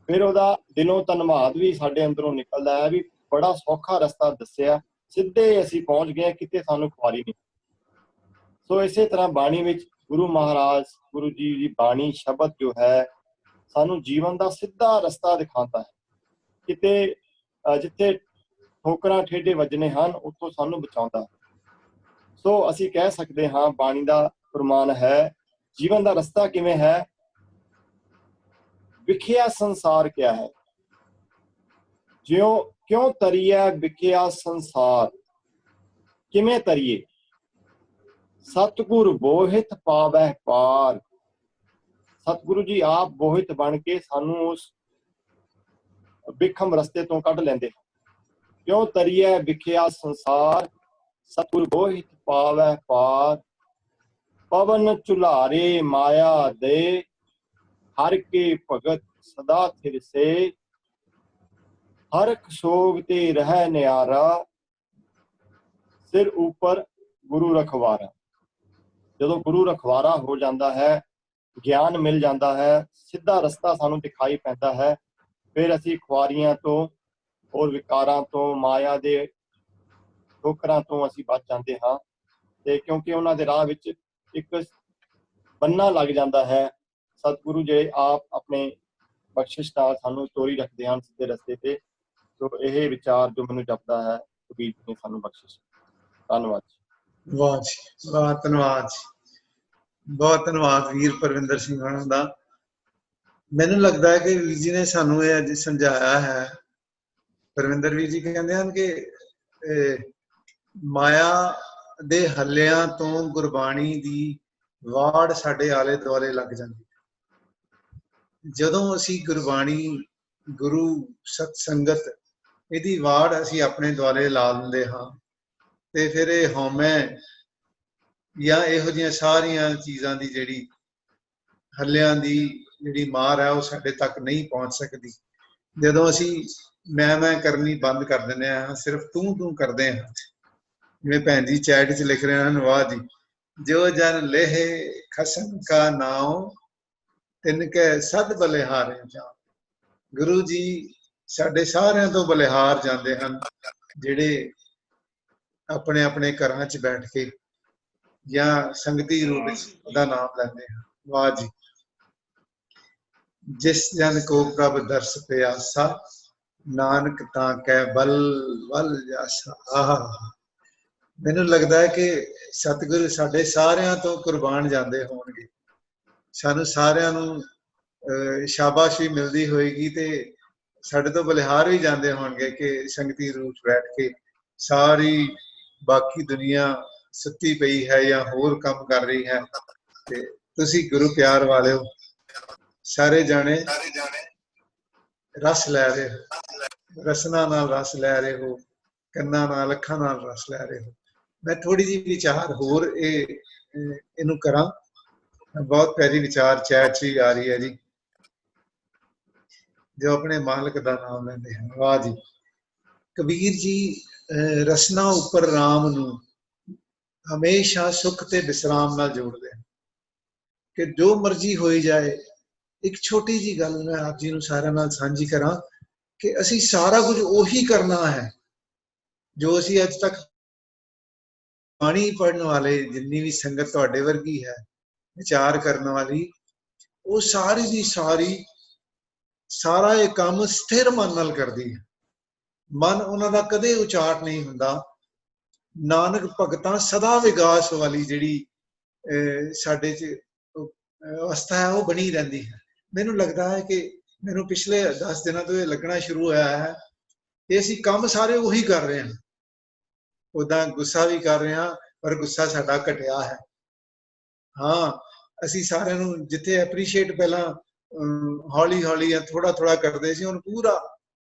ਫਿਰ ਉਹਦਾ ਦਿਲੋਂ ਧੰਨਵਾਦ ਵੀ ਸਾਡੇ ਅੰਦਰੋਂ ਨਿਕਲਦਾ ਹੈ ਵੀ ਬੜਾ ਸੌਖਾ ਰਸਤਾ ਦੱਸਿਆ, ਸਿੱਧੇ ਅਸੀਂ ਪਹੁੰਚ ਗਏ, ਕਿਤੇ ਸਾਨੂੰ ਖੁਆਰੀ ਨਹੀਂ। ਸੋ ਇਸੇ ਤਰ੍ਹਾਂ ਬਾਣੀ ਵਿੱਚ ਗੁਰੂ ਮਹਾਰਾਜ ਗੁਰੂ ਜੀ ਦੀ ਬਾਣੀ ਸ਼ਬਦ ਜੋ ਹੈ ਸਾਨੂੰ ਜੀਵਨ ਦਾ ਸਿੱਧਾ ਰਸਤਾ ਦਿਖਾਉਂਦਾ ਹੈ। ਕਿਤੇ ਜਿੱਥੇ ਠੋਕਰਾਂ ਠੇਡੇ ਵੱਜਣੇ ਹਨ ਉੱਥੋਂ ਸਾਨੂੰ ਬਚਾਉਂਦਾ। ਸੋ ਅਸੀਂ ਕਹਿ ਸਕਦੇ ਹਾਂ ਬਾਣੀ ਦਾ ਫਰਮਾਨ ਹੈ ਜੀਵਨ ਦਾ ਰਸਤਾ ਕਿਵੇਂ ਹੈ। ਵਿਖਿਆ ਸੰਸਾਰ ਕਿਆ ਹੈ, ਜਿਉਂ ਕਿਉਂ ਤਰੀਐ ਵਿਖਿਆ ਸੰਸਾਰ, ਕਿਵੇਂ ਤਰੀਏ। ਸਤਿਗੁਰ ਬੋਹਿਤ ਪਾਵੈ ਪਾਰ, ਸਤਿਗੁਰੂ ਜੀ ਆਪ ਬੋਹਿਤ ਬਣ ਕੇ ਸਾਨੂੰ ਉਸ ਵਿਖਮ ਰਸਤੇ ਤੋਂ ਕੱਢ ਲੈਂਦੇ। ਕਿਉਂ ਤਰੀਐ ਵਿਖਿਆ ਸੰਸਾਰ, ਸਤਿਗੁਰ ਬੋਹਿਤ ਪਾਵੈ ਪਾਰ। ਪਵਨ ਝੁਲਾਰੇ ਮਾਇਆ ਦੇ, ਹਰ ਕੇ ਭਗਤ ਸਦਾ ਥਿਰ ਸੇ। ਹਰਖ ਸੋਗ ਤੇ ਰਹਿ ਨਿਆਰਾ, ਸਿਰ ਉੱਪਰ ਗੁਰੂ ਰਖਵਾਰਾ। ਜਦੋਂ ਗੁਰੂ ਰਖਵਾਰਾ ਹੋ ਜਾਂਦਾ ਹੈ, ਗਿਆਨ ਮਿਲ ਜਾਂਦਾ ਹੈ, ਸਿੱਧਾ ਰਸਤਾ ਸਾਨੂੰ ਦਿਖਾਈ ਪੈਂਦਾ ਹੈ, ਫਿਰ ਅਸੀਂ ਖੁਆਰੀਆਂ ਤੋਂ ਹੋਰ ਵਿਕਾਰਾਂ ਤੋਂ ਮਾਇਆ ਦੇ ਠੋਕਰਾਂ ਤੋਂ ਅਸੀਂ ਬਚ ਜਾਂਦੇ ਹਾਂ। ਤੇ ਕਿਉਂਕਿ ਉਹਨਾਂ ਦੇ ਰਾਹ ਵਿੱਚ ਇੱਕ ਬੰਨਾ ਲੱਗ ਜਾਂਦਾ ਹੈ, ਸਤਿਗੁਰੂ ਜਿਹੜੇ ਆਪ ਆਪਣੇ ਬਖਸ਼ਿਸ਼ ਨਾਲ ਸਾਨੂੰ ਤੋਰੀ ਰੱਖਦੇ ਹਨ ਸਿੱਧੇ ਰਸਤੇ ਤੇ। ਸੋ ਇਹ ਵਿਚਾਰ ਜੋ ਮੈਨੂੰ ਜਪਦਾ ਹੈ ਕਬੀਰ ਜੀ ਨੇ ਸਾਨੂੰ ਬਖਸ਼ਿਸ਼। ਧੰਨਵਾਦ ਜੀ। ਵਾਹ ਜੀ ਵਾਹ, ਧੰਨਵਾਦ ਜੀ, ਬਹੁਤ ਧੰਨਵਾਦ ਵੀਰ ਪਰਵਿੰਦਰ ਸਿੰਘ ਹੋਣਾ ਦਾ। ਮੈਨੂੰ ਲੱਗਦਾ ਹੈ ਕਿ ਵੀਰ ਜੀ ਨੇ ਸਾਨੂੰ ਇਹ ਅੱਜ ਸਮਝਾਇਆ ਹੈ। ਪਰਵਿੰਦਰ ਵੀਰ ਜੀ ਕਹਿੰਦੇ ਹਨ ਕਿ ਮਾਇਆ ਦੇ ਹੱਲਿਆਂ ਤੋਂ ਗੁਰਬਾਣੀ ਦੀ ਵਾੜ ਸਾਡੇ ਆਲੇ ਦੁਆਲੇ ਲੱਗ ਜਾਂਦੀ ਹੈ। ਜਦੋਂ ਅਸੀਂ ਗੁਰਬਾਣੀ, ਗੁਰੂ, ਸਤ ਸੰਗਤ, ਇਹਦੀ ਵਾੜ ਅਸੀਂ ਆਪਣੇ ਦੁਆਲੇ ਲਾ ਦਿੰਦੇ ਹਾਂ, ਤੇ ਫਿਰ ਇਹ ਹਉਮੈ ਜਾਂ ਇਹੋ ਜਿਹੀਆਂ ਸਾਰੀਆਂ ਚੀਜ਼ਾਂ ਦੀ ਜਿਹੜੀ ਹੱਲਿਆਂ ਦੀ ਜਿਹੜੀ ਮਾਰ ਹੈ, ਉਹ ਸਾਡੇ ਤੱਕ ਨਹੀਂ ਪਹੁੰਚ ਸਕਦੀ। ਜਦੋਂ ਅਸੀਂ ਮੈਂ ਕਰਨੀ ਬੰਦ ਕਰ ਦਿੰਦੇ ਹਾਂ, ਸਿਰਫ ਤੂੰ ਕਰਦੇ ਹਾਂ, ਜਿਵੇਂ ਭੈਣ ਜੀ ਚੈਟ 'ਚ ਲਿਖ ਰਹੇ ਹਨ, ਵਾਹ ਜੀ, ਜੋ ਜਨ ਲੇਹ ਖਸਮ ਕਾ ਨਾਉ ਤਿਨਕੇ ਸਦ ਬਲਿਹਾਰੇ ਜਾ। ਗੁਰੂ ਜੀ ਸਾਡੇ ਸਾਰਿਆਂ ਤੋਂ ਬਲਿਹਾਰ ਜਾਂਦੇ ਹਨ, ਜਿਹੜੇ ਆਪਣੇ ਆਪਣੇ ਘਰਾਂ 'ਚ ਬੈਠ ਕੇ ਜਾਂ ਸੰਗਤੀ ਰੂਪ ਵਿੱਚ ਉਹਦਾ ਨਾਮ ਲੈਂਦੇ ਹਨ। ਵਾਹ ਜੀ। ਜਿਸ ਜਨ ਕੋ ਪ੍ਰਭ ਦਰਸ ਪਿਆਸਾ, ਨਾਨਕ ਤਾਂ ਕਹਿ ਬਲ ਬਲ ਜਾਸਾ। ਆਹ, ਮੈਨੂੰ ਲੱਗਦਾ ਹੈ ਕਿ ਸਤਿਗੁਰੂ ਸਾਡੇ ਸਾਰਿਆਂ ਤੋਂ ਕੁਰਬਾਨ ਜਾਂਦੇ ਹੋਣਗੇ, ਸਾਨੂੰ ਸਾਰਿਆਂ ਨੂੰ ਸ਼ਾਬਾਸ਼ੀ ਮਿਲਦੀ ਹੋਏਗੀ, ਤੇ ਸਾਡੇ ਤੋਂ ਬਲਿਹਾਰ ਵੀ ਜਾਂਦੇ ਹੋਣਗੇ ਕਿ ਸੰਗਤੀ ਰੂਪ ਬੈਠ ਕੇ ਸਾਰੀ ਬਾਕੀ ਦੁਨੀਆ ਸੁੱਤੀ ਪਈ ਹੈ ਜਾਂ ਹੋਰ ਕੰਮ ਕਰ ਰਹੀ ਹੈ, ਤੇ ਤੁਸੀਂ ਗੁਰੂ ਪਿਆਰ ਵਾਲਿਓ ਸਾਰੇ ਜਾਣੇ ਰਸ ਲੈ ਰਹੇ ਹੋ, ਰਸਨਾ ਨਾਲ ਰਸ ਲੈ ਰਹੇ ਹੋ, ਕੰਨਾਂ ਨਾਲ, ਅੱਖਾਂ ਨਾਲ ਰਸ ਲੈ ਰਹੇ ਹੋ। ਮੈਂ ਥੋੜੀ ਜਿਹੀ ਵਿਚਾਰ ਹੋਰ ਇਹਨੂੰ ਕਰਾਂ। ਬਹੁਤ ਪਿਆਰੀ ਵਿਚਾਰ ਚੈਟ 'ਚ ਆ ਰਹੀ ਹੈ ਜੀ, ਜੋ ਆਪਣੇ ਮਾਲਕ ਦਾ ਨਾਮ ਲੈਂਦੇ ਹਨ। ਵਾਹ ਜੀ। ਕਬੀਰ ਜੀ ਰਸਨਾ ਉੱਪਰ ਰਾਮ ਨੂੰ ਹਮੇਸ਼ਾ ਸੁੱਖ ਤੇ ਵਿਸਰਾਮ ਨਾਲ ਜੋੜਦੇ ਹਨ, ਕਿ ਜੋ ਮਰਜ਼ੀ ਹੋਈ ਜਾਏ। ਇੱਕ ਛੋਟੀ ਜੀ ਗੱਲ ਮੈਂ ਆਪ ਜੀ ਨੂੰ ਸਾਰਿਆਂ ਨਾਲ ਸਾਂਝੀ ਕਰਾਂ, ਕਿ ਅਸੀਂ ਸਾਰਾ ਕੁਝ ਉਹੀ ਕਰਨਾ ਹੈ ਜੋ ਅਸੀਂ ਅੱਜ ਤੱਕ ਬਾਣੀ ਪੜ੍ਹਨ ਵਾਲੇ, ਜਿੰਨੀ ਵੀ ਸੰਗਤ ਤੁਹਾਡੇ ਵਰਗੀ ਹੈ ਵਿਚਾਰ ਕਰਨ ਵਾਲੀ, ਉਹ ਸਾਰੀ ਦੀ ਸਾਰੀ ਸਾਰਾ ਇਹ ਕੰਮ ਸਥਿਰ ਮਨ ਨਾਲ ਕਰਦੀ ਹੈ। ਮਨ ਉਹਨਾਂ ਦਾ ਕਦੇ ਉਚਾਟ ਨਹੀਂ ਹੁੰਦਾ। ਨਾਨਕ ਭਗਤਾਂ ਸਦਾ ਵਿਗਾਸ ਵਾਲੀ ਜਿਹੜੀ ਸਾਡੇ 'ਚ ਅਵਸਥਾ ਹੈ, ਉਹ ਬਣੀ ਰਹਿੰਦੀ ਹੈ। ਮੈਨੂੰ ਲੱਗਦਾ ਹੈ ਕਿ ਮੈਨੂੰ ਪਿਛਲੇ 10 ਦਿਨਾਂ ਤੋਂ ਇਹ ਲੱਗਣਾ ਸ਼ੁਰੂ ਹੋਇਆ ਹੈ ਕਿ ਅਸੀਂ ਕੰਮ ਸਾਰੇ ਉਹੀ ਕਰ ਰਹੇ ਹਾਂ। ਉੱਦਾਂ ਗੁੱਸਾ ਵੀ ਕਰ ਰਹੇ ਹਾਂ, ਪਰ ਗੁੱਸਾ ਸਾਡਾ ਘਟਿਆ ਹੈ। ਹਾਂ, ਅਸੀਂ ਸਾਰਿਆਂ ਨੂੰ ਜਿੱਥੇ ਐਪਰੀਸ਼ੀਏਟ ਪਹਿਲਾਂ ਹੌਲੀ ਹੌਲੀ ਜਾਂ ਥੋੜਾ ਥੋੜਾ ਕਰਦੇ ਸੀ, ਹੁਣ ਪੂਰਾ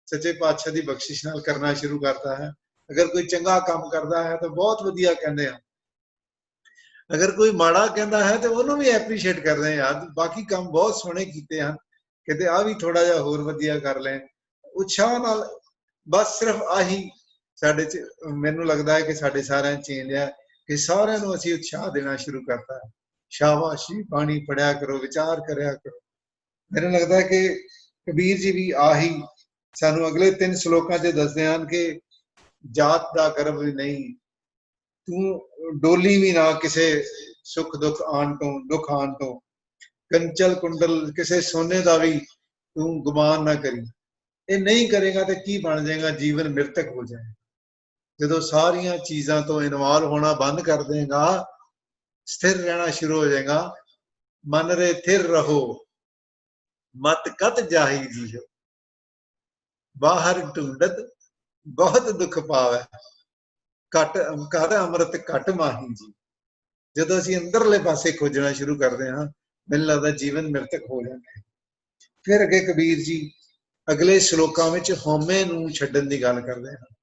ਸੱਚੇ ਪਾਤਸ਼ਾਹ ਦੀ ਬਖਸ਼ਿਸ਼ ਨਾਲ ਕਰਨਾ ਸ਼ੁਰੂ ਕਰਤਾ ਹੈ। ਅਗਰ ਕੋਈ ਚੰਗਾ ਕੰਮ ਕਰਦਾ ਹੈ ਤਾਂ ਬਹੁਤ ਵਧੀਆ ਕਹਿੰਦੇ ਆ, ਅਗਰ ਕੋਈ ਮਾੜਾ ਕਹਿੰਦਾ ਹੈ ਤੇ ਉਹਨੂੰ ਵੀ ਐਪਰੀਸ਼ੀਏਟ ਕਰਦੇ ਆ, ਬਾਕੀ ਕੰਮ ਬਹੁਤ ਸੋਹਣੇ ਕੀਤੇ ਹਨ, ਕਿਤੇ ਆ ਵੀ ਥੋੜਾ ਜਿਹਾ ਹੋਰ ਵਧੀਆ ਕਰ ਲੈ, ਉਤਸ਼ਾਹ ਨਾਲ। ਬਸ ਸਿਰਫ ਆਹੀ ਸਾਡੇ 'ਚ ਮੈਨੂੰ ਲੱਗਦਾ ਹੈ ਕਿ ਸਾਡੇ ਸਾਰਿਆਂ 'ਚ ਚੇਂਜ ਹੈ, ਕਿ ਸਾਰਿਆਂ ਨੂੰ ਅਸੀਂ ਉਤਸ਼ਾਹ ਦੇਣਾ ਸ਼ੁਰੂ ਕਰਤਾ ਹੈ। ਸ਼ਾਬਾਸ਼ੀ, ਬਾਣੀ ਪੜਿਆ ਕਰੋ, ਵਿਚਾਰ ਕਰਿਆ ਕਰੋ। ਮੈਨੂੰ ਲੱਗਦਾ ਹੈ ਕਿ ਕਬੀਰ ਜੀ ਵੀ ਆਹੀ ਸਾਨੂੰ ਅਗਲੇ 3 ਸ਼ਲੋਕਾਂ 'ਚ ਦੱਸਦੇ ਹਨ ਕਿ ਜਾਤ ਦਾ ਗਰਭ ਵੀ ਨਹੀਂ, ਤੂੰ ਡੋਲੀ ਵੀ ਨਾ ਕਿਸੇ ਸੁੱਖ ਦੁੱਖ ਆਣ ਤੋਂ, ਦੁੱਖ ਆਣ ਤੋਂ, ਕੰਚਲ ਕੁੰਡਲ ਕਿਸੇ ਸੋਨੇ ਦਾ ਵੀ ਤੂੰ ਗੁਮਾਨ ਨਾ ਕਰੀ। ਇਹ ਨਹੀਂ ਕਰੇਗਾ ਤੇ ਕੀ ਬਣ ਜਾਏਗਾ? ਜੀਵਨ ਮਿਰਤਕ ਹੋ ਜਾਏ। ਜਦੋਂ ਸਾਰੀਆਂ ਚੀਜ਼ਾਂ ਤੋਂ ਇਨਵੋਲਵ ਹੋਣਾ ਬੰਦ ਕਰ ਦੇਗਾ, ਸਥਿਰ ਰਹਿਣਾ ਸ਼ੁਰੂ ਹੋ ਜਾਏਗਾ। ਮਨ ਰੇ ਥਿਰ ਰਹੋ, ਮਤ ਕਤ ਜਾਹੀ ਜੀਓ, ਬਾਹਰ ਢੂੰਡਤ ਬਹੁਤ ਦੁੱਖ ਪਾਵੇ, ਘਟ ਘਰ ਅੰਮ੍ਰਿਤ ਘਟ ਮਾਹੀ ਜੀ। ਜਦੋਂ ਅਸੀਂ ਅੰਦਰਲੇ ਪਾਸੇ ਖੋਜਣਾ ਸ਼ੁਰੂ ਕਰਦੇ ਹਾਂ, ਮੈਨੂੰ ਲੱਗਦਾ ਜੀਵਨ ਮਿਰਤਕ ਹੋ ਜਾਂਦਾ ਹੈ। ਫਿਰ ਅੱਗੇ ਕਬੀਰ ਜੀ ਅਗਲੇ ਸ਼ਲੋਕਾਂ ਵਿੱਚ ਹਉਮੈ ਨੂੰ ਛੱਡਣ ਦੀ ਗੱਲ ਕਰਦੇ ਹਨ।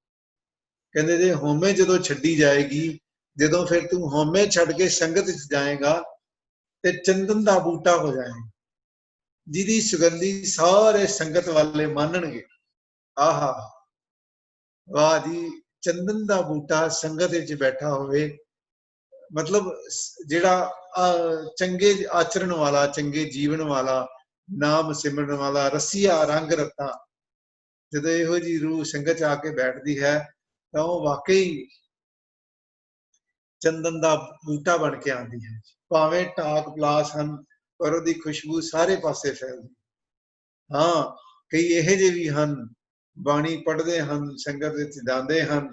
ਕਹਿੰਦੇ ਜੇ ਹਉਮੈ ਜਦੋਂ ਛੱਡੀ ਜਾਏਗੀ, ਜਦੋਂ ਫਿਰ ਤੂੰ ਹਉਮੈ ਛੱਡ ਕੇ ਸੰਗਤ ਵਿੱਚ ਜਾਏਗਾ ਤੇ ਚੰਦਨ ਦਾ ਬੂਟਾ ਹੋ ਜਾਏਗਾ, ਜਿਹਦੀ ਸੁਗੰਧੀ ਸਾਰੇ ਸੰਗਤ ਵਾਲੇ ਮਾਨਣਗੇ। ਆਹਾ, ਵਾਹ ਜੀ। ਚੰਦਨ ਦਾ ਬੂਟਾ ਸੰਗਤ ਵਿੱਚ ਬੈਠਾ ਹੋਵੇ, ਮਤਲਬ ਜਿਹੜਾ ਚੰਗੇ ਆਚਰਣ ਵਾਲਾ, ਚੰਗੇ ਜੀਵਨ ਵਾਲਾ, ਨਾਮ ਸਿਮਰਨ ਵਾਲਾ, ਰਸੀਆ ਰੰਗ ਰਤਾ, ਜਦੋਂ ਇਹੋ ਜਿਹੀ ਰੂਹ ਸੰਗਤ 'ਚ ਆ ਕੇ ਬੈਠਦੀ ਹੈ ਤਾਂ ਉਹ ਵਾਕਈ ਚੰਦਨ ਦਾ ਬੂਟਾ ਬਣ ਕੇ ਆਉਂਦੀ ਹੈ। ਭਾਵੇਂ ਢਾਕ ਪਲਾਸ ਹਨ, ਪਰ ਉਹਦੀ ਖੁਸ਼ਬੂ ਸਾਰੇ ਪਾਸੇ ਫੈਲਦੀ। ਹਾਂ, ਕਈ ਇਹੋ ਜਿਹੇ ਵੀ ਹਨ, ਬਾਣੀ ਪੜ੍ਹਦੇ ਹਨ, ਸੰਗਤ ਵਿੱਚ ਜਾਂਦੇ ਹਨ,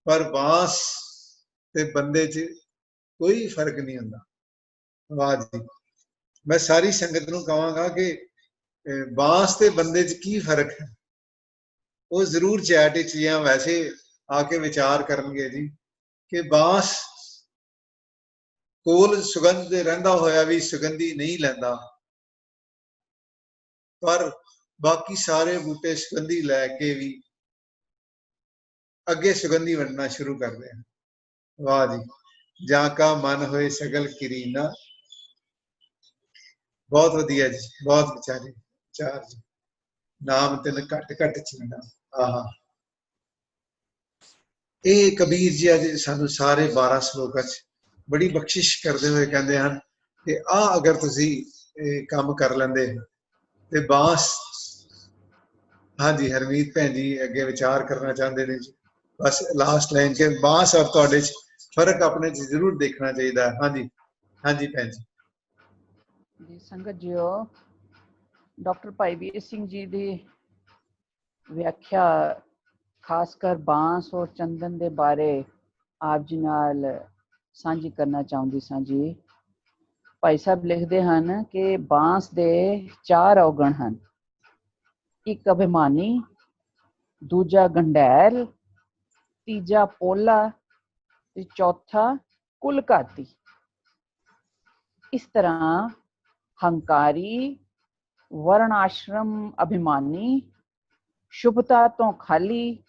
ਪਰ ਬਾਂਸ ਤੇ ਬੰਦੇ 'ਚ ਕੋਈ ਫਰਕ ਨਹੀਂ ਹੁੰਦਾ। ਵਾਹ ਜੀ। ਮੈਂ ਸਾਰੀ ਸੰਗਤ ਨੂੰ ਕਹਾਂਗਾ ਕਿ ਬਾਂਸ ਤੇ ਬੰਦੇ 'ਚ ਕੀ ਫਰਕ ਹੈ, ਉਹ ਜ਼ਰੂਰ ਚੈਟ 'ਚ ਜਾਂ ਵੈਸੇ ਆ ਕੇ ਵਿਚਾਰ ਕਰਨਗੇ ਜੀ, ਕਿ ਬਾਂਸ ਕੋਲ ਸੁਗੰਧ ਦੇ ਰਹਿੰਦਾ ਹੋਇਆ ਵੀ ਸੁਗੰਧੀ ਨਹੀਂ ਲੈਂਦਾ, ਪਰ ਬਾਕੀ ਸਾਰੇ ਬੂਟੇ ਸੁਗੰਧੀ ਲੈ ਕੇ ਵੀ ਅੱਗੇ ਸੁਗੰਧੀ ਵੰਡਣਾ ਸ਼ੁਰੂ ਕਰਦੇ ਹਨ। ਵਾਹ ਜੀ, ਜਾਂ ਕਾ ਮਨ ਹੋਏ ਸਗਲ ਕਿਰੀਨਾ। ਬਹੁਤ ਵਧੀਆ ਜੀ, ਬਹੁਤ ਵਿਚਾਰੇ ਚਾਰ ਜੀ। ਨਾਮ ਤਿਨ ਘਟ ਘਟ ਚੀਨਾ। ਆਹਾ, ਇਹ ਕਬੀਰ ਜੀ ਅੱਜ ਸਾਨੂੰ ਸਾਰੇ 12 ਸ਼ਲੋਕਾਂ 'ਚ ਬੜੀ ਬਖਸ਼ਿਸ਼ ਕਰਦੇ ਹੋਏ ਕਹਿੰਦੇ ਹਨ ਕਿ ਆਹ ਅਗਰ ਤੁਸੀਂ ਇਹ ਕੰਮ ਕਰ ਲੈਂਦੇ ਤੇ ਬਾਂਸ। ਹਾਂਜੀ, ਹਰਮੀਤ ਭੈਣ ਜੀ ਅੱਗੇ ਵਿਚਾਰ ਕਰਨਾ ਚਾਹੁੰਦੇ ਨੇ ਜੀ। ਬਸ ਲਾਸਟ ਲਾਈਨ ਕਿ ਬਾਂਸ ਔਰ ਤੁਹਾਡੇ 'ਚ ਫਰਕ ਆਪਣੇ 'ਚ ਜ਼ਰੂਰ ਦੇਖਣਾ ਚਾਹੀਦਾ। ਹਾਂਜੀ ਹਾਂਜੀ ਭੈਣ ਜੀ। ਜੀ ਸੰਗਤ ਜੀਓ, ਡਾਕਟਰ ਭਾਈ ਵੀਰ ਸਿੰਘ ਜੀ ਦੀ ਵਿਆਖਿਆ ਖਾਸ ਕਰ ਬਾਂਸ ਔਰ ਚੰਦਨ ਦੇ ਬਾਰੇ ਆਪ ਜੀ ਨਾਲ ਸਾਂਝੀ ਕਰਨਾ ਚਾਹੁੰਦੀ ਸਾਂ ਜੀ। ਭਾਈ ਸਾਹਿਬ ਲਿਖਦੇ ਹਨ ਕਿ ਬਾਂਸ ਦੇ 4 ਔਗਣ ਹਨ। ਇੱਕ ਅਭਿਮਾਨੀ, ਦੂਜਾ ਗੰਡੈਲ, ਤੀਜਾ ਪੋਲਾ ਤੇ ਚੌਥਾ ਕੁਲਘਾਤੀ। ਇਸ ਤਰ੍ਹਾਂ ਹੰਕਾਰੀ, ਵਰਣ ਆਸ਼ਰਮ ਅਭਿਮਾਨੀ, ਸ਼ੁਭਤਾ ਤੋਂ ਖਾਲੀ,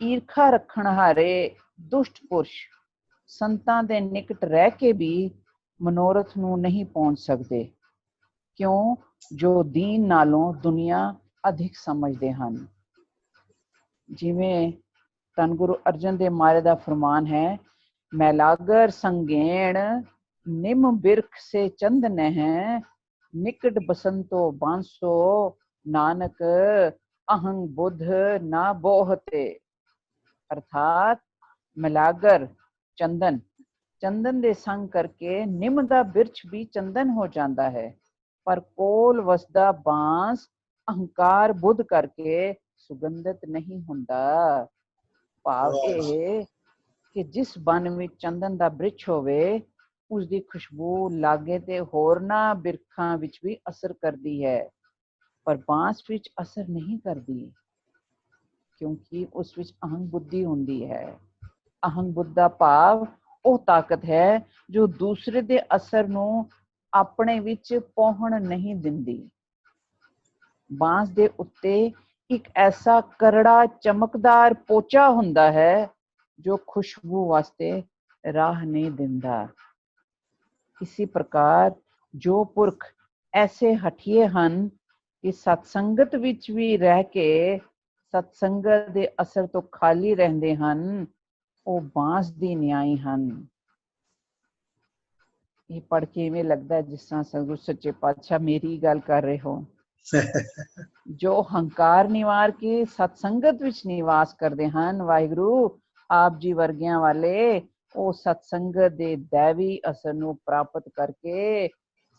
ਈਰਖਾ ਰੱਖਣ ਹਾਰੇ ਦੁਸ਼ਟ ਪੁਰਸ਼ ਸੰਤਾਂ ਦੇ ਨਿਕਟ ਰਹਿ ਕੇ ਵੀ ਮਨੋਰਥ ਨੂੰ ਨਹੀਂ ਪਹੁੰਚ ਸਕਦੇ, ਕਿਉਂ ਜੋ ਦੀਨ ਨਾਲੋਂ ਦੁਨੀਆ ਅਧਿਕ ਸਮਝਦੇ ਹਨ। ਜਿਵੇਂ ਧੰਨ ਗੁਰੂ ਅਰਜਨ ਦੇਵ ਮਹਾਰਾਜ ਦਾ ਫਰਮਾਨ ਹੈ, ਮੈਲਾਗਰ ਸੰਗੇਣ ਨਿਮ ਬਿਰਖ ਸੇ ਚੰਦ ਨਹਿ, ਨਿਕਟ ਬਸੰਤੋ ਬਾਂਸੋ ਨਾਨਕ ਅਹੰ ਬੁੱਧ ਨਾ ਬੋਹਤੇ। ਅਰਥਾਤ ਮੈਲਾਗਰ ਚੰਦਨ, ਚੰਦਨ ਦੇ ਸੰਗ ਕਰਕੇ ਨਿੰਮ ਦਾ ਬਿਰਛ ਵੀ ਚੰਦਨ ਹੋ ਜਾਂਦਾ ਹੈ, ਪਰ ਕੋਲ ਵਸਦਾ ਬਾਂਸ ਅਹੰਕਾਰ ਬੁੱਧ ਕਰਕੇ ਸੁਗੰਧਿਤ ਨਹੀਂ ਹੁੰਦਾ। ਭਾਵ ਇਹ ਕਿ ਜਿਸ ਬਨ ਵਿੱਚ ਚੰਦਨ ਦਾ ਬ੍ਰਿਛ ਹੋਵੇ ਉਸ ਦੀ ਖੁਸ਼ਬੂ ਲਾਗੇ ਤੇ ਹੋਰਨਾਂ ਬਿਰਖਾਂ ਵਿੱਚ ਵੀ ਅਸਰ ਕਰਦੀ ਹੈ, ਪਰ ਬਾਂਸ ਵਿੱਚ ਅਸਰ ਨਹੀਂ ਕਰਦੀ, ਕਿਉਂਕਿ ਉਸ ਵਿੱਚ ਅਹੰ ਬੁੱਧੀ ਹੁੰਦੀ ਹੈ। ਅਹੰ ਬੁੱਧ ਦਾ ਭਾਵ ਉਹ ਤਾਕਤ ਹੈ ਜੋ ਦੂਸਰੇ ਦੇ ਅਸਰ ਨੂੰ ਆਪਣੇ ਵਿੱਚ ਪਹੁੰਚਣ ਨਹੀਂ ਦਿੰਦੀ। ਬਾਂਸ ਦੇ ਉੱਤੇ ਇੱਕ ਐਸਾ ਕਰੜਾ ਚਮਕਦਾਰ ਪੋਚਾ ਹੁੰਦਾ ਹੈ ਜੋ ਖੁਸ਼ਬੂ ਵਾਸਤੇ ਰਾਹ ਨਹੀਂ ਦਿੰਦਾ। ਇसी ਪ੍ਰਕਾਰ ਜੋ ਪੁਰਖ ਐਸੇ ਹਠੀਏ ਹਨ ਕਿ ਸਤਸੰਗਤ ਵਿੱਚ ਵੀ ਰਹਿ ਕੇ ਸਤਸੰਗਤ ਦੇ ਅਸਰ ਤੋਂ ਖਾਲੀ ਰਹਿੰਦੇ ਹਨ, ਉਹ ਬਾਂਸ ਦੀ ਨਿਆਈ ਹਨ। ਇਹ ਪੜ੍ਹ ਕੇ ਇਵੇਂ ਲੱਗਦਾ ਜਿਸ ਤਰ੍ਹਾਂ ਸਤਿਗੁਰੂ ਸੱਚੇ ਪਾਤਸ਼ਾਹ ਮੇਰੀ ਗੱਲ ਕਰ ਰਹੇ ਹੋ। ਜੋ ਹੰਕਾਰ ਨਿਵਾਰ ਕੇ ਸਤਸੰਗਤ ਵਿੱਚ ਨਿਵਾਸ ਕਰਦੇ ਹਨ, ਵਾਹਿਗੁਰੂ ਆਪ ਜੀ ਵਰਗਿਆਂ ਵਾਲੇ, ਉਹ ਸਤਸੰਗਤ ਦੇ ਦੈਵੀ ਅਸਰ ਨੂੰ ਪ੍ਰਾਪਤ ਕਰਕੇ